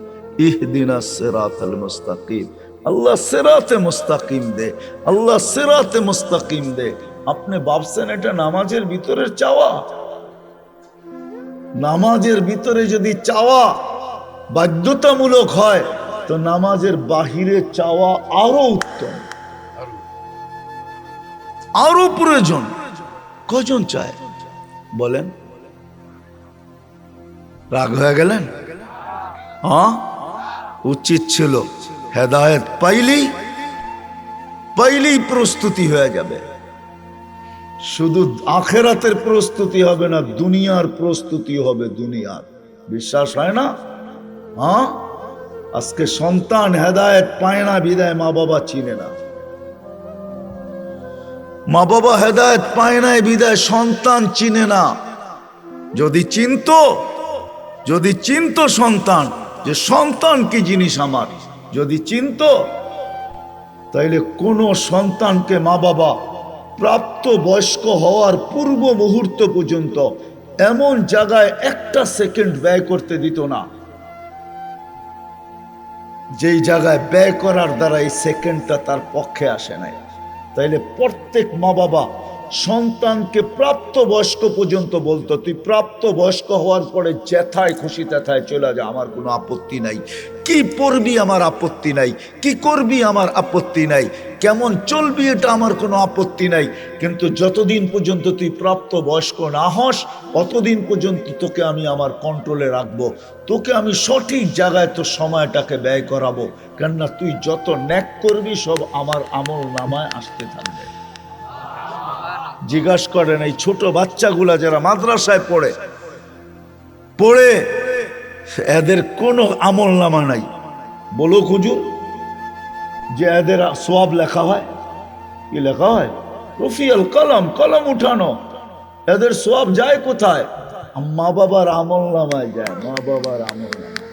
ইহদিনাস সিরাতাল মুস্তাকিম। আল্লাহ সিরাতে মুস্তাকিম দে, আল্লাহ সিরাতে মুস্তাকিম দে। আপনি ভাবছেন এটা নামাজের ভিতরের চাওয়া? নামাজের ভিতরে যদি চাওয়া বাধ্যতামূলক হয়, তো নামাজের বাহিরে চাওয়া আরো উত্তম, আরো প্রয়োজন। কজন চায় বলেন? রাগ হয়ে গেলেন? হ্যাঁ, উচিত ছিল হেদায়েত পাইলেই প্রস্তুতি হয়ে যাবে। শুধু আখেরাতের প্রস্তুতি হবে না, দুনিয়ার প্রস্তুতি হবে। দুনিয়ার বিশ্বাস হয় না? হ্যাঁ, আজকে সন্তান হেদায়েত পায় না বিদায় মা বাবা চিনে না, মা বাবা হেদায়েত পায় না বিদায় সন্তান চিনে না। যদি চিনত সন্তান যে সন্তান কি জিনিস আমার, যদি চিনত, তাইলে কোন সন্তানকে মা বাবা প্রাপ্ত বয়স্ক হওয়ার পূর্ব মুহূর্ত পর্যন্ত এমন জায়গায় একটা সেকেন্ড ব্যয় করতে দিত না, যেই জায়গায় ব্যয় করার দ্বারা এই সেকেন্ডটা তার পক্ষে আসে নাই। তাইলে প্রত্যেক মা বাবা সন্তানকে প্রাপ্ত বয়স্ক পর্যন্ত বলতো, তুই প্রাপ্ত বয়স্ক হওয়ার পরে যেথায় খুশি তেথায় চলে যা, আমার কোনো আপত্তি নাই। কি পড়বি আমার আপত্তি নাই, কি করবি আমার আপত্তি নাই, কেমন চলবি এটা আমার কোনো আপত্তি নাই, কিন্তু যতদিন পর্যন্ত তুই প্রাপ্ত বয়স্ক না হস অতদিন পর্যন্ত তোকে আমি আমার কন্ট্রোলে রাখবো, তোকে আমি সঠিক জায়গায় তোর সময়টাকে ব্যয় করাবো, কেননা তুই যত ন্যাক করবি সব আমার আমল নামায় আসতে থাকবে। জিজ্ঞাসা করেন এই ছোট বাচ্চাগুলা যারা মাদ্রাসায় পড়ে এদের কোনো আমল নামা নাই, বলো হুজুর যে এদের সওয়াব লেখা হয়? কি লেখা হয়? রফিয়াল কলম, কলম উঠানো। এদের সওয়াব যায় কোথায়? মা বাবার আমল নামায় যায়, মা বাবার আমল নামায়।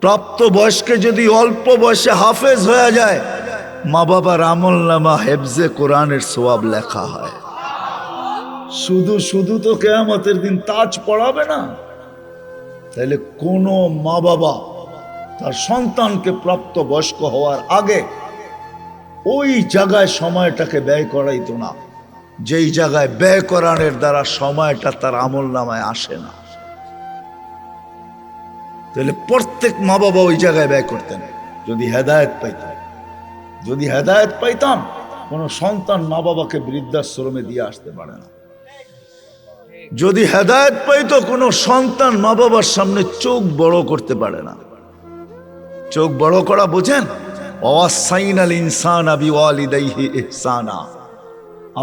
প্রাপ্ত বয়স্কে যদি অল্প বয়সে হাফেজ হয়ে যায়, মা বাবার আমল নামা হেফজে কোরআনের সওয়াব লেখা হয়। শুধু শুধু তো কিয়ামতের দিন তাজ পড়াবে না। তাহলে কোন মা বাবা তার সন্তানকে প্রাপ্ত বয়স্ক হওয়ার আগে ওই জায়গায় সময়টাকে ব্যয় করাইতো না, যেই জায়গায় ব্যয় করানোর দ্বারা সময়টা তার আমল নামায় আসে না। তাহলে প্রত্যেক মা বাবা ওই জায়গায় ব্যয় করতেন। যদি হেদায়েত পাইতাম, যদি হেদায়েত পাইতাম, কোন সন্তান মা বাবাকে বৃদ্ধাশ্রমে দিয়ে আসতে পারে না। যদি হেদায়েত পাইতো, কোনো সন্তান মা বাবার সামনে চোখ বড় করতে পারে না। চোখ বড় করা বোঝেন? ওয়াসাইনাল ইনসানা বিওয়ালিদাইহি ইহসানা,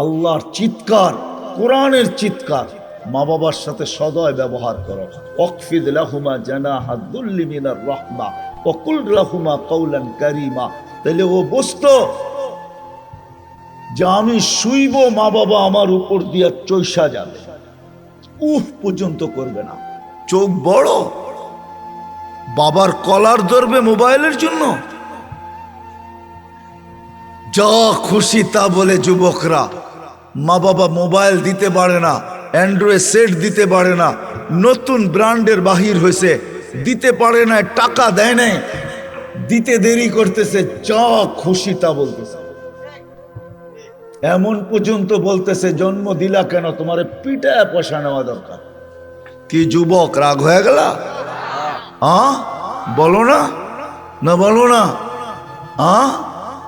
আল্লাহর চিৎকার, কোরআনের চিৎকার, মা বাবার সাথে সদয় ব্যবহার করো। ওয়াকফিদ লাহুমা জানাহাদ দুল্লি মিনার রাহমা ওয়া কুল লাহুমা কাওলান কারীমা। তাহলে ও বুঝতো যে আমি শুইব, মা বাবা আমার উপর দিয়া চৈসা যাবে, উফ পর্যন্ত করবে না। চোখ বড়, বাবার কলার ধরবে মোবাইলের জন্য। যা খুশি তা বলে যুবকরা, মা বাবা মোবাইল দিতে পারে না, অ্যান্ড্রয়েড সেট দিতে পারে না, নতুন ব্র্যান্ডের বাহির হয়েছে দিতে পারে না, টাকা দেয় নাই, দিতে দেরি করতেছে, যা খুশি তা বলতেছে। এমন পর্যন্ত বলতেছে জন্ম দিলা কেন, তোমার পিটায় পয়সা নেওয়া দরকার। কি যুবক রাগ হয়ে গেল? বলো না, না বলো না।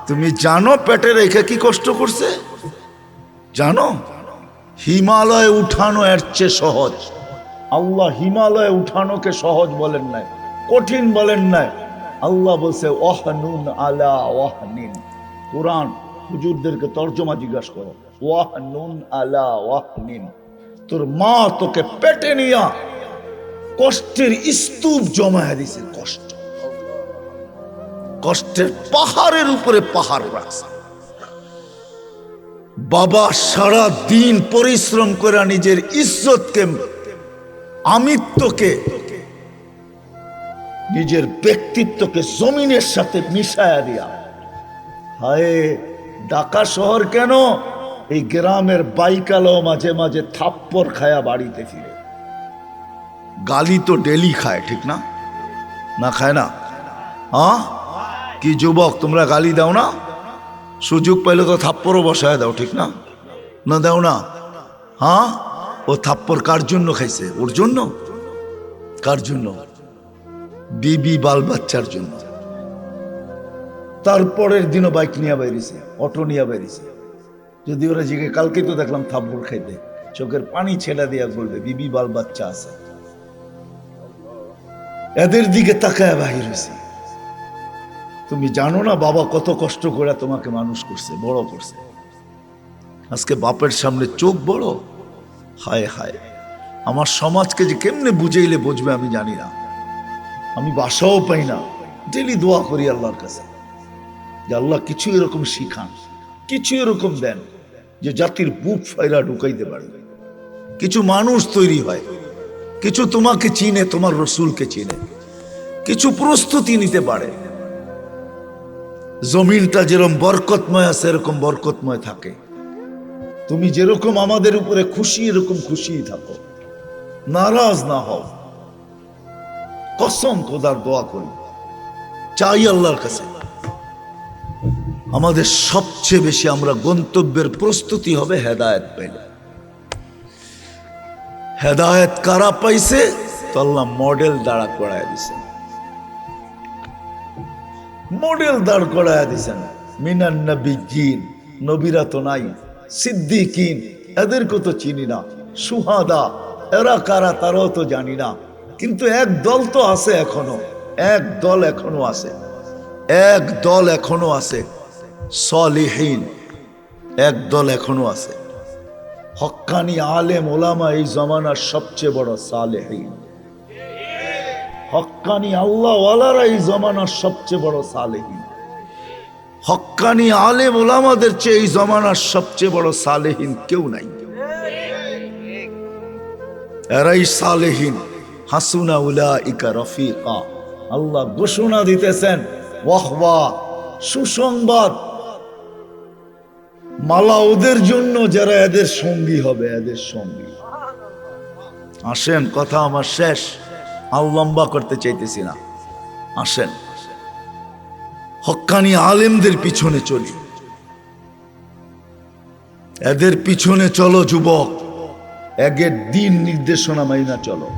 তুমি জানো পেটে রেখে কি কষ্ট করছে? জানো? হিমালয়ে উঠানো এর চেয়ে সহজ। আল্লাহ হিমালয়ে উঠানোকে সহজ বলেন নাই, কঠিন বলেন নাই। আল্লাহ বলছে ওয়াহনুন আলা ওয়াহনিন। কোরআন হুজুরদেরকে তর্জমা জিজ্ঞাসা করো, ওয়াহনুন আলা ওয়াহনিন। তোর মা তোকে পেটে নিয়া কষ্টের স্তূপ জমায় দিছে, কষ্ট, কষ্টের পাহাড়ের উপরে পাহাড় রাখছে। বাবা সারা দিন পরিশ্রম করে নিজের ইজ্জতকে, আমিত্বকে, নিজের ব্যক্তিত্বকে জমিনের সাথে মিশায়া দিয়া, হায় ঢাকা শহর কেন, এই গ্রামের বাইকালো মাঝে মাঝে থাপ্পড় খায়া বাড়িতে ফিরে। গালি তো ডেলি খায়, ঠিক না? না খায় না? কি যুবক তোমরা গালি দাও না? সুযোগ পাইলে তো থাপ্পড়ও বসায় দাও, ঠিক না? না দাও না? ও থাপ্পড় কার জন্য খাইছে? ওর জন্য? কার জন্য? বিবি বাল বাচ্চার জন্য। তারপরের দিনও বাইক নিয়ে বেরিয়েছে, অটো নিয়ে বেরিয়েছে। যদি ওরা জিগে কালকে তো দেখলাম থাপ্পড় খাইতে, চোখের পানি ছেড়া দিয়া বলবে বিবি বাল বাচ্চা আছে। এদের দিকে তাকায় বাহির হয়েছে। তুমি জানো না বাবা কত কষ্ট করে তোমাকে মানুষ করছে, বড় করছে। আজকে বাপের সামনে চোখ বড়। হায় হায়, আমার সমাজকে যে কেমনে বুঝাইলে বুঝবে আমি জানি না। আমি বাসাও পাই না, ডেলি দোয়া করি আল্লাহর কাছে যে আল্লাহ কিছু এরকম শিখান, কিছু এরকম দেন যে জাতির বুক ফাইরা ঢুকাইতে পারবে। কিছু মানুষ তৈরি হয়, কিছু তোমাকে চিনে, তোমার রসুলকে চিনে, কিছু প্রস্তুতি নিতে পারে। জমিনটা যেরকম বরকতময় আছে এরকম বরকতময় থাকে। তুমি যেরকম আমাদের উপরে খুশি, এরকম খুশি থাকো, নারাজ না হও। কসম খোদার দোয়া করি, চাই আল্লাহর কাছে আমাদের সবচেয়ে বেশি আমরা গন্তব্যের প্রস্তুতি হবে হেদায়েত পেলে। হেদায়েত কারা পাইছে? তো আল্লাহ মডেল দাঁড়া করায় দিছেন, মডেল দাঁড় করায় দিছেন। মিনান নবিয়্যিন, নবীরা তো নাই, সিদ্দিকিন এদেরকে তো চিনি না, সুহাদা এরা কারা তারাও তো জানি না, কিন্তু এক দল তো আছে এখনো, এক দল এখনো আছে, এক দল এখনো আছে, সলিহিন এক দল এখনো আছে। হক্কানি আলেম ওলামা এই জমানার সবচেয়ে বড় সালেহিন। হক্কানি আল্লাহ ওয়ালারা এই জমানার সবচেয়ে বড় সালেহিন। হক্কানি আলেম ওলামাদের চেয়ে এই জমানার সবচেয়ে বড় সালেহিন কেউ নাই। এরাই সালেহিন। হাসুনা উলাইকা রফিকা। আল্লাহ ঘোষণা দিতেছেন, ওয়াহওয়া সুসংবাদ, মালা ওদের জন্য যারা এদের সঙ্গী হবে, এদের সঙ্গী। আসেন, কথা আমার শেষ, আর লম্বা করতে চাইতেছি না। আসেন, হক্কানি আলেমদের পিছনে চলি, এদের পিছনে চলো যুবক, একের দিন নির্দেশনা মাইনা চলো।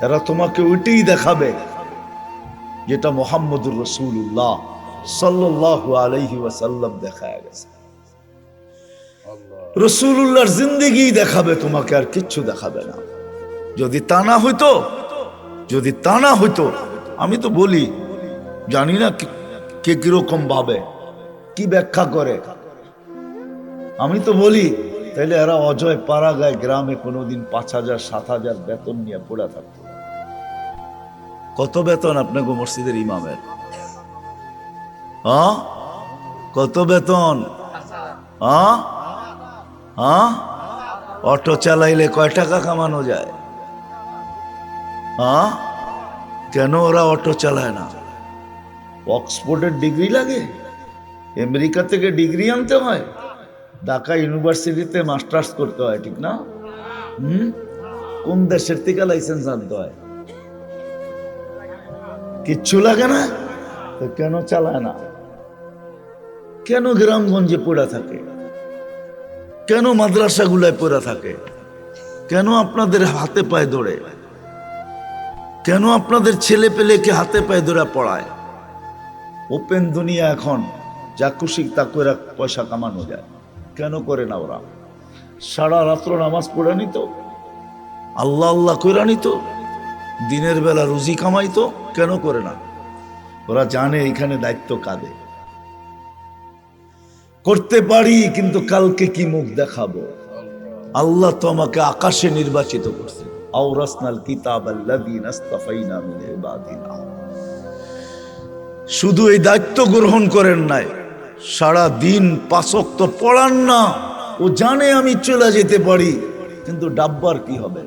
এরা তোমাকে ওইটাই দেখাবে যেটা মুহাম্মদুর রাসূলুল্লাহ সাল্লাল্লাহু আলাইহি ওয়াসাল্লাম দেখায় গেছে। রাসূলুল্লাহর জিন্দেগি দেখাবে তোমাকে, আর কিচ্ছু দেখাবে না। যদি তা না হইতো, যদি তা না হইতো, আমি তো বলি, জানি না কে কিরকম ভাবে, কি ব্যাখ্যা করে, আমি তো বলি তাইলে এরা অজয় পাড়াগায় গ্রামে কোনোদিন 5,000 7,000 বেতন নিয়ে পড়ে থাকতো। কত বেতন আপনাকে মসজিদের ইমামের? হ্যাঁ, কত বেতন? হ্যাঁ হ্যাঁ, অটো চালাইলে কয় টাকা কামানো যায়? হ্যাঁ, কেন ওরা অটো চালায় না? অক্সফোর্ডের ডিগ্রি লাগে, আমেরিকা থেকে ডিগ্রি আনতে হয়, ঢাকা ইউনিভার্সিটিতে মাস্টার্স করতে হয়, ঠিক না? কোন দেশের থেকে লাইসেন্স আনতে হয়? কিচ্ছু লাগে না, তো কেন চালায় না? কেন গ্রামগঞ্জে পড়ে থাকে? কেন মাদ্রাসাগুলায় পড়ে থাকে? কেন আপনাদের হাতে পায়ে ধরে? কেন আপনাদের ছেলে পেলেকে হাতে পায়ে ধরে পড়ায়? ওপেন দুনিয়া এখন, যা খুশি তা করে পয়সা কামানো যায়। কেন করে না ওরা? সারা রাত্র নামাজ পড়ে নিত, আল্লাহ আল্লাহ করে নিত, দিনের বেলা রুজি কামাইতো, কেন করে না? ওরা জানে এখানে দায়িত্ব কাঁধে। করতে পারি, কিন্তু কালকে কি মুখ দেখাবো? আল্লাহ তো আমাকে আকাশে নির্বাচিত করছে, আওরাসনাল কিতাবাল্লাযীনা ইসতাফাইনা মিন ইবাদিনা। শুধু এই দায়িত্ব গ্রহণ করেন নাই, সারা দিন 5 ওয়াক্ত পড়ান না। ও জানে আমি চলে যেতে পারি, কিন্তু ডাব্বার কি হবে?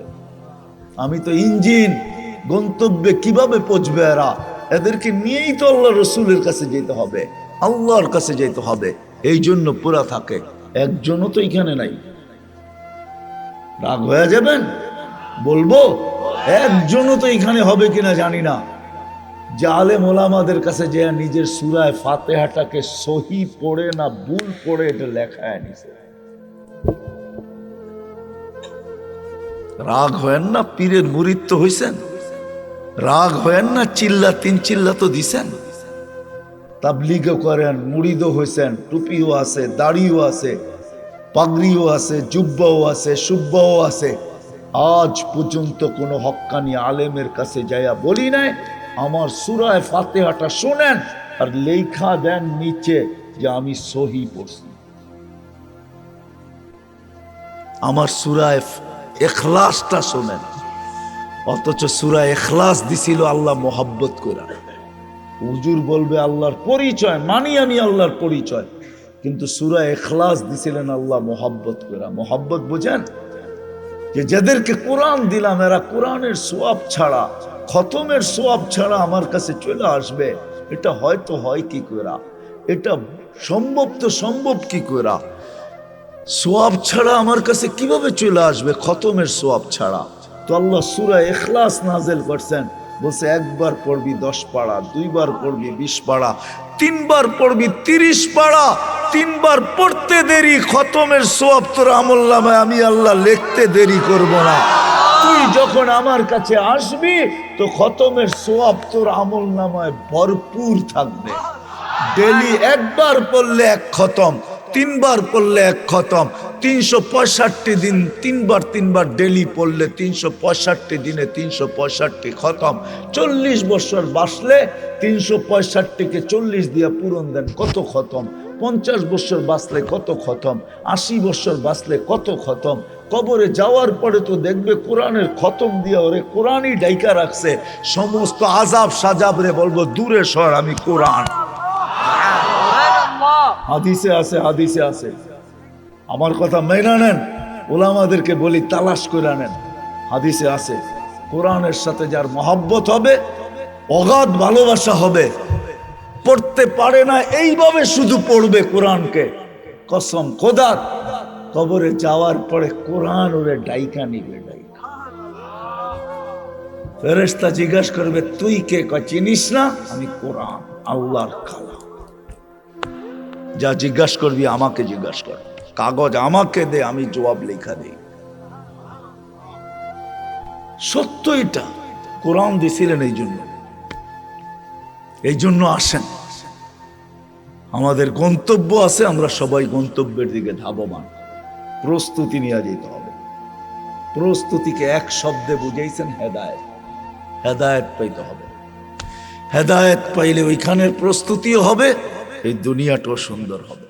আমি তো ইঞ্জিন, গন্তব্যে কিভাবে পৌঁছবে এরা? এদেরকে নিয়েই তো আল্লাহ রসুলের কাছে যেতে হবে, আল্লাহর কাছে যেতে হবে। এই জন্য পুরা থাকে। একজনও তো এখানে নাই। রাগ হয়ে যাবেন বলবো, একজনও তো এখানে হবে কিনা জানি না, যে আলেম ওলামাদের কাছে যে নিজের সূরা ফাতিহাটাকে সহি পড়ে না ভুল পড়ে এটা লেখায় নিছে। রাগ হয়েন না, পীরের মুরিদ তো হইছেন, রাগ হয়েন না, চিল্লা 3 চিল্লা তো দিছেন, তাবলীগও করেন, মুরিদও হয়েছেন, টুপিও আছে, দাড়িও আছে, পাগড়িও আছে, জুব্বাও আছে, সুব্বাও আছে। আজ পর্যন্ত কোনো হক্কানি আলেমের কাছে যাইয়া বলি নাই আমার সূরা ফাতিহাটা শোনেন আর লেখা দেন নিচে যে আমি সহি পড়ছি। আমার সূরা ইখলাসটা শোনেন, অথচ সূরা ইখলাস দিছিল আল্লাহ মোহাব্বত করে। হুজুর বলবে আল্লাহর পরিচয় মানি, আমি আল্লাহর পরিচয়, কিন্তু সূরা ইখলাস দিছিলেন আল্লাহ মোহাব্বত করে। মোহাব্বত বুঝেন? যে যাদেরকে কোরআন দিলাম এরা কোরআনের সওয়াব ছাড়া, খতমের সওয়াব ছাড়া আমার কাছে চলে আসবে, এটা হয়তো হয় কি করে? এটা সম্ভব তো সম্ভব কি করে? সওয়াব ছাড়া আমার কাছে কিভাবে চলে আসবে? খতমের সওয়াব ছাড়া। তো আল্লাহ সূরা ইখলাস নাযিল করছেন, বলছে একবার পড়বি 10 পারা, দুইবার পড়বি 20 পারা, তিনবার পড়বি 30 পারা। তিনবার পড়তে দেরি, খতমের সওয়াব তোর আমলনামায় আমি আল্লাহ লিখতে দেরি করব না। তুই যখন আমার কাছে আসবি তো খতমের সওয়াব তোর আমলনামায় ভরপুর থাকবে। ডেলি একবার পড়লে 1 খতম, তিনবার পড়লে 1 খতম, 365 দিন তিনবার ডেলি পড়লে 365 দিনে 365 খতম। 40 বছর বাঁচলে 365-কে 40 দিয়ে পূরণ দেন, কত খতম? 50 বছর বাঁচলে কত খতম? 80 বছর বাঁচলে কত খতম? কবরে যাওয়ার পরে তো দেখবে কোরআনের খতম দিয়ে ওরে কোরআনই ডাইকা রাখছে। সমস্ত আজাব সাজাব রে বলবো দূরে সর, আমি কোরআন। হাদিসে আছে, হাদিসে আছে। আমার কথা মেনে নেন, ওলামাদেরকে বলি তালাশ করে নেন, হাদিসে আছে। কোরআনের সাথে যার মহব্বত হবে, অগাধ ভালোবাসা হবে, পড়তে পারে না এইভাবে শুধু পড়বে কোরআনকে, কসম খোদার কবরে যাওয়ার পরে কোরআন ওরে ডাইকা নিবে। ফেরেশতা জিজ্ঞাসা করবে তুই কে? চিনিস না? আমি কোরআন, আল্লাহর কালাম। যা জিজ্ঞাসা করবি আমাকে জিজ্ঞাসা কর, কাগজ আমাকে দে, আমি জবাব লেখা দেই। সত্য এটা, কোরআন দিছিলেন এই জন্য আসেন। আমাদের গন্তব্য আছে, আমরা সবাই গন্তব্যের দিকে ধাবমান। প্রস্তুতি নিয়ে যেতে হবে। প্রস্তুতিকে এক শব্দে বুঝাইছেন হেদায়েত। হেদায়েত পাইতে হবে। হেদায়েত পাইলে ওইখানের প্রস্তুতিও হবে, এই দুনিয়াটাও সুন্দর হবে।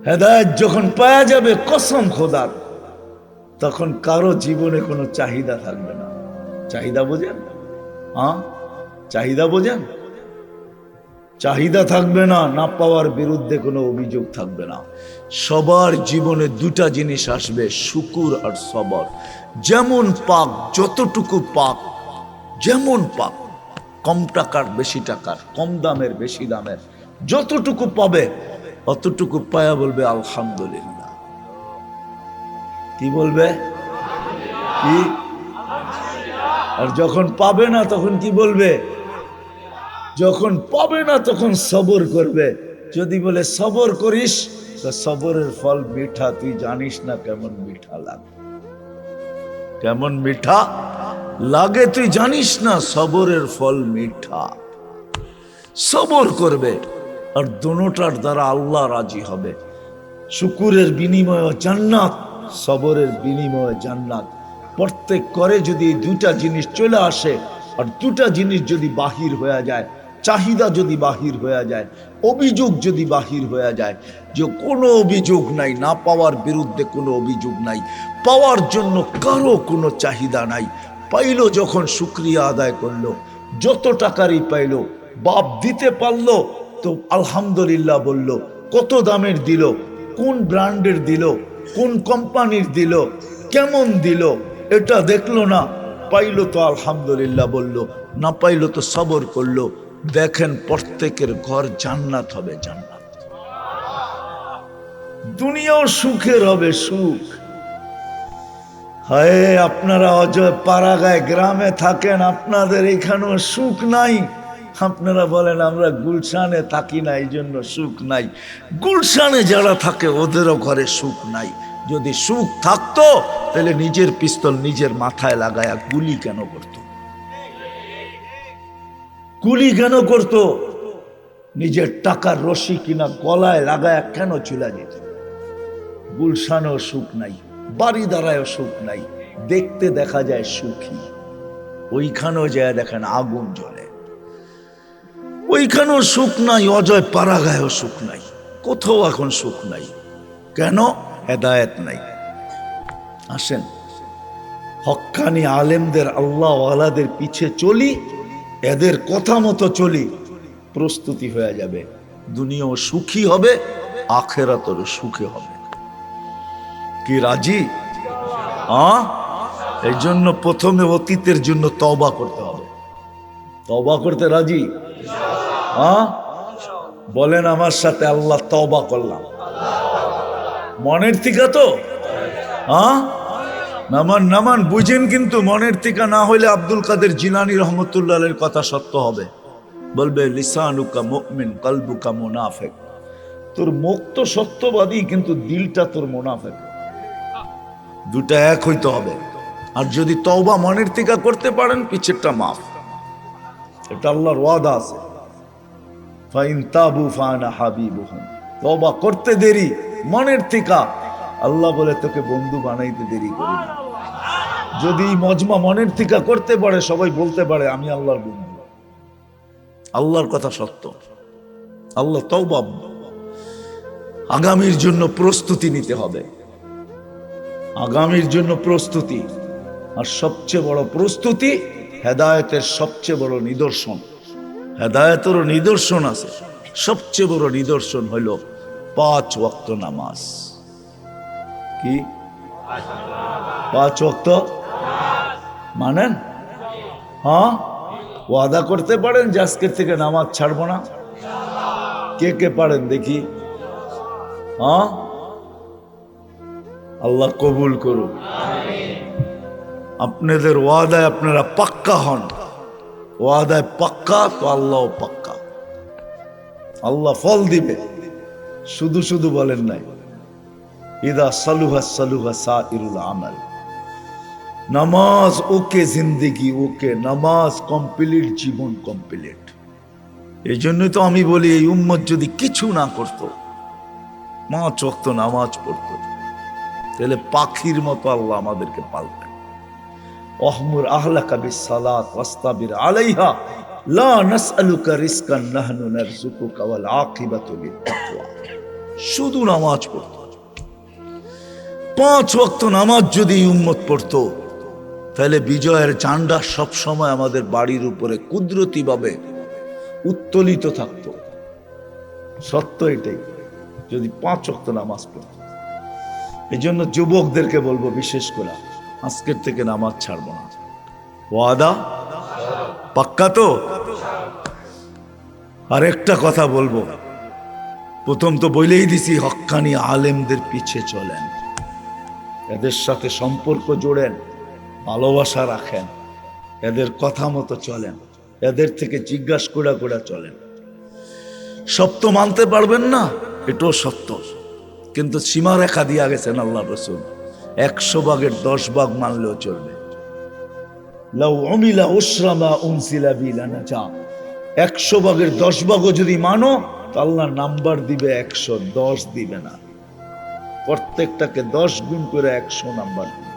হেদায়েত যখন পাওয়া যাবে কসম খোদার, তখন কারো জীবনে কোনো চাহিদা থাকবে না। চাহিদা বোঝেন? হ্যাঁ, চাহিদা বোঝেন? চাহিদা থাকবে না, না পাওয়ার বিরুদ্ধে কোনো অভিযোগ থাকবে না। সবার জীবনে দুটা জিনিস আসবে, শুকুর আর সবর। যেমন পাক, যতটুকু পাক, যেমন পাক, কম টাকার বেশি টাকার, কম দামের বেশি দামের, যতটুকু পাবে অতটুকু পায়া বলবে আলহামদুলিল্লাহ। কি বলবে? কি? আর যখন পাবে না তখন কি বলবে? যখন পাবে না তখন সবর করবে। যদি বলে সবর করিস, তো সবরের ফল মিঠা, তুই জানিস না কেমন মিঠা লাগে। কেমন মিঠা লাগে তুই জানিস না, সবরের ফল মিঠা। সবর করবে, আর দোনোটার দ্বারা আল্লাহ রাজি হবে। শুকুরের বিনিময়ে জান্নাত, সবরের বিনিময়ে জান্নাত। প্রত্যেক করে যদি এই দুটা জিনিস চলে আসে, আর দুটা জিনিস যদি বাহির হয়ে যায়, চাহিদা যদি বাহির হয়ে যায়, অভিযোগ যদি বাহির হয়ে যায়, যে কোনো অভিযোগ নাই, না পাওয়ার বিরুদ্ধে কোনো অভিযোগ নাই, পাওয়ার জন্য কারো কোনো চাহিদা নাই। পাইলো যখন শুকরিয়া আদায় করলো, যত টাকারই পাইলো, বাপ দিতে পারলো তো আলহামদুলিল্লাহ বলল। কত দামের দিল, কোন ব্র্যান্ডের দিল, কোন কোম্পানির দিল, কেমন দিল, এটা দেখলো না। পাইলো তো আলহামদুলিল্লাহ বলল, না পাইলো তো সবর করলো। দেখেন প্রত্যেকের ঘর জান্নাত হবে, জান্নাত। দুনিয়াও সুখের হবে, সুখ। হায়, আপনারা অজয় পাড়াগায় গ্রামে থাকেন, আপনাদের এখানেও সুখ নাই। আপনারা বলেন আমরা গুলশানে থাকি না এই জন্য সুখ নাই। গুলশানে যারা থাকে ওদেরও ঘরে সুখ নাই। যদি সুখ থাকতো তাহলে নিজের পিস্তল নিজের মাথায় লাগায়া গুলি কেন করত? গুলি কেন করত? নিজের টাকার রশি কিনা গলায় লাগায়া কেন চলে যেত? গুলশানেও সুখ নাই, বাড়ি দাঁড়ায়ও সুখ নাই। দেখতে দেখা যায় সুখী, ওইখানেও যায় দেখেন আগুন জ্বলে। ওইখানেও সুখ নাই, অজয় পাড়াগায়ও সুখ নাই, কোথাও এখন সুখ নাই। কেন? হেদায়েত নাই। আসেন হক্কানি আলেমদের, আল্লাহ ওয়ালাদের পিছে চলি, এদের কথা মতো চলি, প্রস্তুতি হয়ে যাবে। দুনিয়াও সুখী হবে, আখেরাতেরও সুখে হবে। কি রাজি? এই জন্য প্রথমে অতীতের জন্য তওবা করতে হবে। তওবা করতে রাজি? বলেন আমার সাথে, আল্লাহ তওবা করলাম। মনের থেকে তো? নামান নামান, বুঝেন কিন্তু মনের থেকে না হইলে আব্দুল কাদের জিলানী রহমতুল্লাহ আলাইহির কথা সত্য হবে। বলবে লিসানুকা মুমিন কলবুকা মুনাফিক, তোর মুখ তো সত্যবাদী কিন্তু দিলটা তোর মুনাফিক। দুটা এক হইতে হবে। আর যদি তওবা মনের থেকে করতে পারেন পিছেরটা মাফ, এটা আল্লাহর ওয়াদা আছে। ফাইন তাবু ফানা হাবিবুহুম, তওবা করতে দেরি মনের থেকে, আল্লাহ বলে তোকে বন্ধু বানাইতে দেরি করি না। যদি মজমা মনের থেকে করতে পারে, সবাই বলতে পারে আমি আল্লাহর বন্ধু। আল্লাহর কথা সত্য। আল্লাহ তওবা, আগামীর জন্য প্রস্তুতি নিতে হবে, আগামীর জন্য প্রস্তুতি। আর সবচেয়ে বড় প্রস্তুতি হেদায়েতের সবচেয়ে বড় নিদর্শন, হেদায়েতেরও নিদর্শন আছে। সবচেয়ে বড় নিদর্শন হইল 5 ওয়াক্ত নামাজ। কি 5 ওয়াক্ত মানেন? হ্যাঁ, ওয়াদা করতে পারেন যে আজকের থেকে নামাজ ছাড়বো না? কে কে পারেন দেখি? হ্যাঁ, আল্লাহ কবুল করুন। আপনাদের ওয়াদায় আপনারা পাক্কা হন, ওয়াদায় পাক্কা তো আল্লাহ পাক্কা, আল্লাহ ফল দিবে। শুধু শুধু বলেন নাই ইদা সালুহা সালুহা সাইরুল আমাল। নামাজ ওকে, জিন্দেগি ওকে, নামাজ কমপ্লিট, জীবন কমপ্লিট। এই জন্যই তো আমি বলি এই উম্মত যদি কিছু না করত, 5 ওয়াক্ত নামাজ পড়তো, তাহলে পাখির মতো আল্লাহ আমাদেরকে পালতেন। ওয়াহমুর আহলাকা বিসসালাত ওয়াসতাবির আলাইহা লা নাসআলুকা রিজকান নাহনু নারযুকুকা ওয়াল আকিবাতু লিত-তাকওয়া। শুধু নামাজ পড়তো। 5 ওয়াক্ত নামাজ যদি উম্মত পড়তো, তাহলে বিজয়ের ঝান্ডা সব সময় আমাদের বাড়ির উপরে কুদরতিভাবে উত্তোলিত থাকতো। সত্য এটাই, যদি 5 ওয়াক্ত নামাজ পড়তো। এই জন্য যুবকদেরকে বলবো বিশেষ করে, আজকের থেকে নামাজ ছাড়বো না। ওয়াদা পাক্কা তো? আর একটা কথা বলবো, প্রথম তো বলেই দিছি, হক্কানি আলেমদের পিছে চলেন, এদের সাথে সম্পর্ক জোড়েন, ভালোবাসা রাখেন, এদের কথা মতো চলেন, এদের থেকে জিজ্ঞাসা করে করে চলেন। সব তো মানতে পারবেন না, এটাও সত্য, কিন্তু সীমারেখা দিয়া গেছেন আল্লাহ রসুল, 100 ভাগের 10 ভাগ মানলেও চলবে। লাউ উমিলা উসরামা উনসিলা বিলানাজা, 100 ভাগের 10 ভাগও যদি মানো, তো আল্লাহ নাম্বার দিবে 110 দিবে না। প্রত্যেকটাকে 10 গুণ করে 100 নাম্বার দিবে,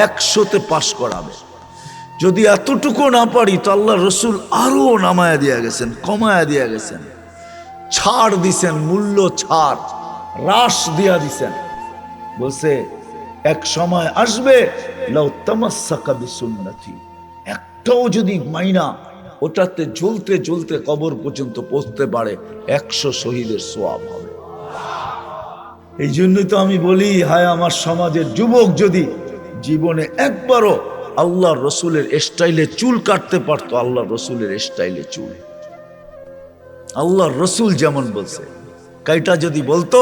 100তে পাস করাবে। যদি এতটুকু না পারি, তো আল্লাহ রসুল আরো নামায়া দিয়া গেছেন, কমায়া দিয়া গেছেন, ছাড় দিছেন, মূল্য ছাড়, হ্রাস দিয়া দিছেন। বলছে এক সময় আসবে, লাউ তামাসসাকা বিসুন্নতি, একটাও যদি মাইনা ওটাতে জ্বলতে জ্বলতে কবর পর্যন্ত পৌঁছতে পারে, 100 শহীদের সওয়াব হবে। এই জন্যই তো আমি বলি, হায় আমার সমাজের যুবক যদি জীবনে একবারও আল্লাহ রসুলের স্টাইলে চুল কাটতে পারতো, আল্লাহ রসুলের স্টাইলে চুল, আল্লাহ রসুল যেমন বলছে, কাইটা যদি বলতো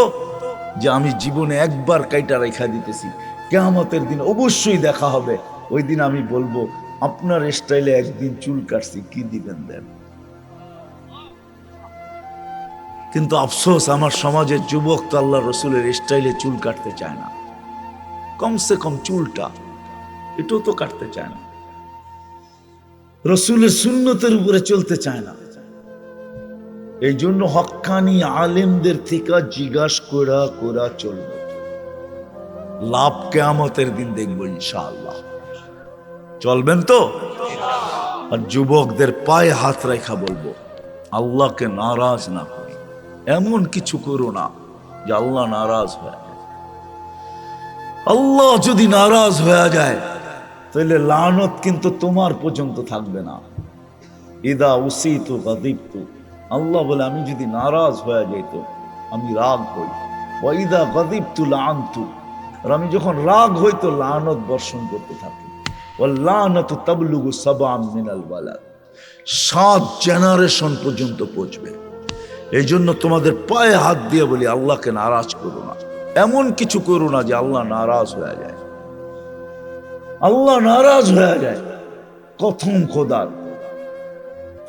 যে আমি জীবনে একবার কাইটা রেখা দিতেছি, কিয়ামতের দিন অবশ্যই দেখা হবে, ওই দিন আমি বলবো আপনার স্টাইলে একদিন চুল কাটছি, কি দিবেন দেন। কিন্তু আফসোস, আমার সমাজের যুবক তো আল্লাহ রসুলের স্টাইলে চুল কাটতে চায় না, কমসে কম চুলটা এটাও তো কাটতে চায় না, রসুলের সুন্নতের উপরে চলতে চায় না। এই জন্য হক্কানি আলেমদের থেকে জিজ্ঞাসা করা করা চলবে, লাভ কিয়ামতের দিন দেখবো ইনশাআল্লাহ। চলবেন তো? আর যুবকদের পায়ে হাত রেখা বলবো, আল্লাহকে নারাজ না করি, এমন কিছু করো না যে আল্লাহ নারাজ হয়ে যায়। আল্লাহ যদি নারাজ হয়ে যায়, তাহলে লানত কিন্তু তোমার পর্যন্ত থাকবে না। ইদা উসিতু গাদিবতু, আল্লাহ বলে আমি যদি নারাজ হয়ে যাইতো, আমি রাগ হই। ওয়াইদা গাদিবতু লাআনতু, আর আমি যখন রাগ হইতো লানত বর্ষণ করতে থাকি। ওয়াল্লানাতু তাবলুগু সাবআন মিনাল ওয়ালাদ, 7 জেনারেশন পর্যন্ত পৌঁছবে। এই জন্য তোমাদের পায়ে হাত দিয়ে বলি, আল্লাহকে নারাজ করো না, এমন কিছু করো না যে আল্লাহ নারাজ হয়ে যায়। আল্লাহ নারাজ হয়ে যায়।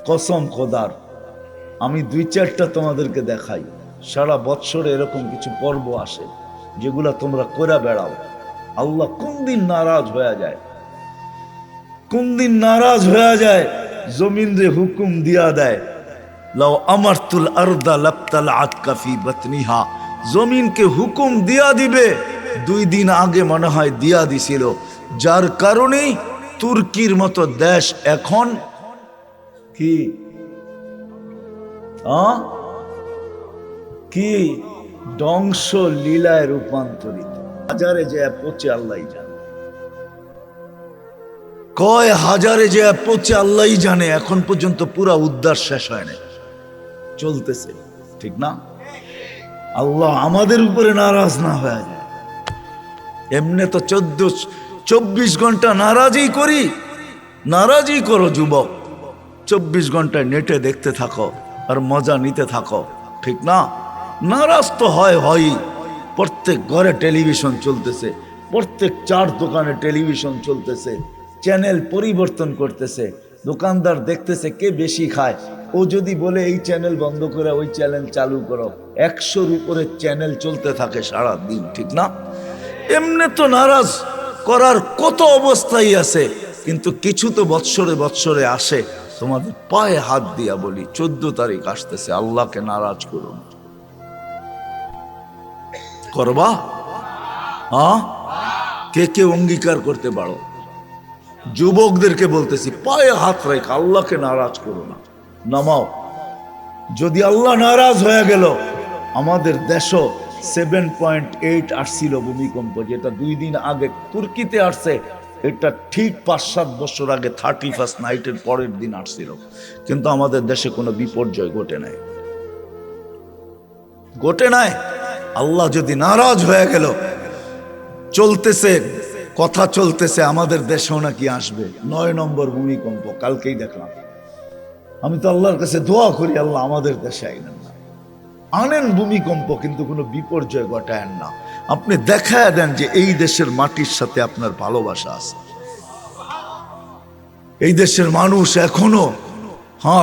কসম খোদার আমি 2-4টা তোমাদেরকে দেখাই। সারা বৎসরে এরকম কিছু পর্ব আসে যেগুলা তোমরা করে বেড়াও। আল্লাহ কোন দিন নারাজ হয়ে যায়, কোন দিন নারাজ হয়ে যায়, জমিন রে হুকুম দিয়া দেয়, লাউ আমারতুল আরদা লাবতাল আতকা ফি বাতনিহা, জমিনকে হুকুম দিয়া দিবে। 2 দিন আগে মনে হয় দিয়া দিছিল, যার কারণেই তুর্কির মতো দেশ এখন কি কি ধ্বংস লীলায় রূপান্তরিত। হাজারে যে পচে আল্লাহ জানে, কয় হাজারে যে পচে আল্লাহ জানে। এখন পর্যন্ত পুরা উদ্ধার শেষ হয় না, চলতেছে, ঠিক না? আল্লাহ আমাদের উপরে নারাজ না হয়ে যায়। এমনি তো 24 ঘন্টা নারাজই করো যুবক। 24 ঘন্টায় নেটে দেখতে থাকো আর মজা নিতে থাকো, ঠিক না? নারাজ তো হয়। প্রত্যেক ঘরে টেলিভিশন চলতেছে, প্রত্যেক 4 দোকানে টেলিভিশন চলতেছে, চ্যানেল পরিবর্তন করতেছে, দোকানদার দেখতেছে কে বেশি খায়। ও যদি বলে এই চ্যানেল বন্ধ করে ওই চ্যানেল চালু করো, 100-র উপরে চ্যানেল চলতে থাকে সারা দিন, ঠিক না? এমনি তো নারাজ করার কত অবস্থাই আছে, কিন্তু কিছু তো বৎসরে আসে। তোমাদের পায়ে হাত দিয়া বলি, 14 তারিখ আসতেছে, আল্লাহকে নারাজ করুন। করবা? কে অঙ্গীকার করতে পারো? যুবকদেরকে বলতেছি, পায়ে হাত রেখে আল্লাহকে নারাজ করো না, নামাও। যদি আল্লাহ নারাজ হয়ে গেল, আমাদের দেশও 7.8 আসছিল ভূমিকম্প, যেটা 2 দিন আগে তুর্কিতে আসছে, এটা ঠিক 5-7 বছর আগে 31st নাইটের পরের দিন আসছিল, কিন্তু আমাদের দেশে কোনো বিপর্যয় ঘটে নাই। আল্লাহ যদি নারাজ হয়ে গেল, কথা চলতেছে আমাদের দেশেও নাকি আসবে 9 নম্বর ভূমিকম্প, কালকেই দেখলাম। আমি তো আল্লাহর কাছে দোয়া করি, আল্লাহ আমাদের দেশে আনেন ভূমিকম্প, কিন্তু কোনো বিপর্যয় ঘটায়েন না। আপনি দেখায় দেন যে এই দেশের মাটির সাথে আপনার ভালোবাসা আছে। এই দেশের মানুষ এখনো,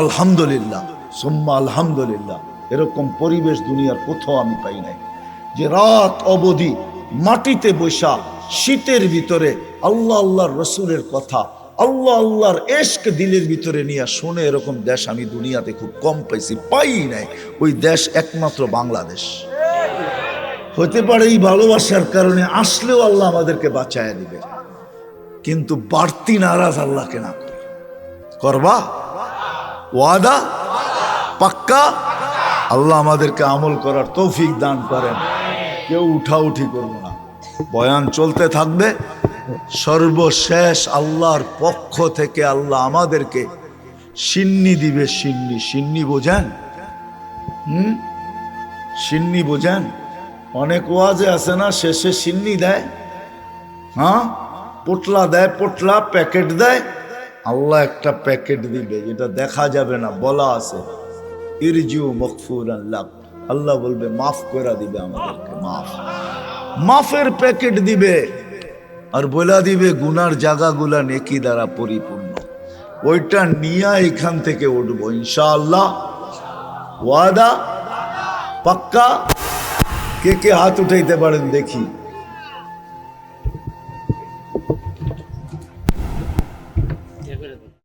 আলহামদুলিল্লাহ সুম্মা আলহামদুলিল্লাহ, এরকম পরিবেশ দুনিয়ার কোথাও আমি পাই নাই, যে রাত অবধি মাটিতে বসা শীতের ভিতরে আল্লাহর রসুলের কথা, আল্লাহর ইশক দিলের ভিতরে নিয়ে শুনে, এরকম দেশ আমি দুনিয়াতে খুব কম পাই নাই। ওই দেশ একমাত্র বাংলাদেশ। হতে পারে এই ভালোবাসার কারণে আসলেও আল্লাহ আমাদেরকে বাঁচায় দিবে, কিন্তু বাড়তি নারাজ আল্লাহকে না করি। করবা ওয়াদা পাক্কা? আল্লাহ আমাদেরকে আমল করার তৌফিক দান করেন। কেউ উঠাউঠি করবো না, বয়ান চলতে থাকবে। সর্বশেষ আল্লাহর পক্ষ থেকে আল্লাহ আমাদেরকে সিন্নি দিবে। সিন্নি বোঝেন? সিন্নি বোঝেন? অনেক ওয়াজে আছে না, শেষে সিন্নি দেয়, পোটলা দেয়, পোটলা প্যাকেট দেয়। আল্লাহ একটা প্যাকেট দিবে, যেটা দেখা যাবে না, বলা আছে ইরজিউ মাগফুরান লাক, আল্লাহ বলবে মাফ করে দিবে আমাদেরকে, মাফের প্যাকেট দিবে, আর বলা দিবে গুনার জায়গাগুলা নেকি দ্বারা পরিপূর্ণ। ওইটা নিয়ে এখান থেকে উঠবো ইনশাআল্লাহ। ওয়াদা পাক্কা? কে হাত উঠাইতে পারেন দেখি?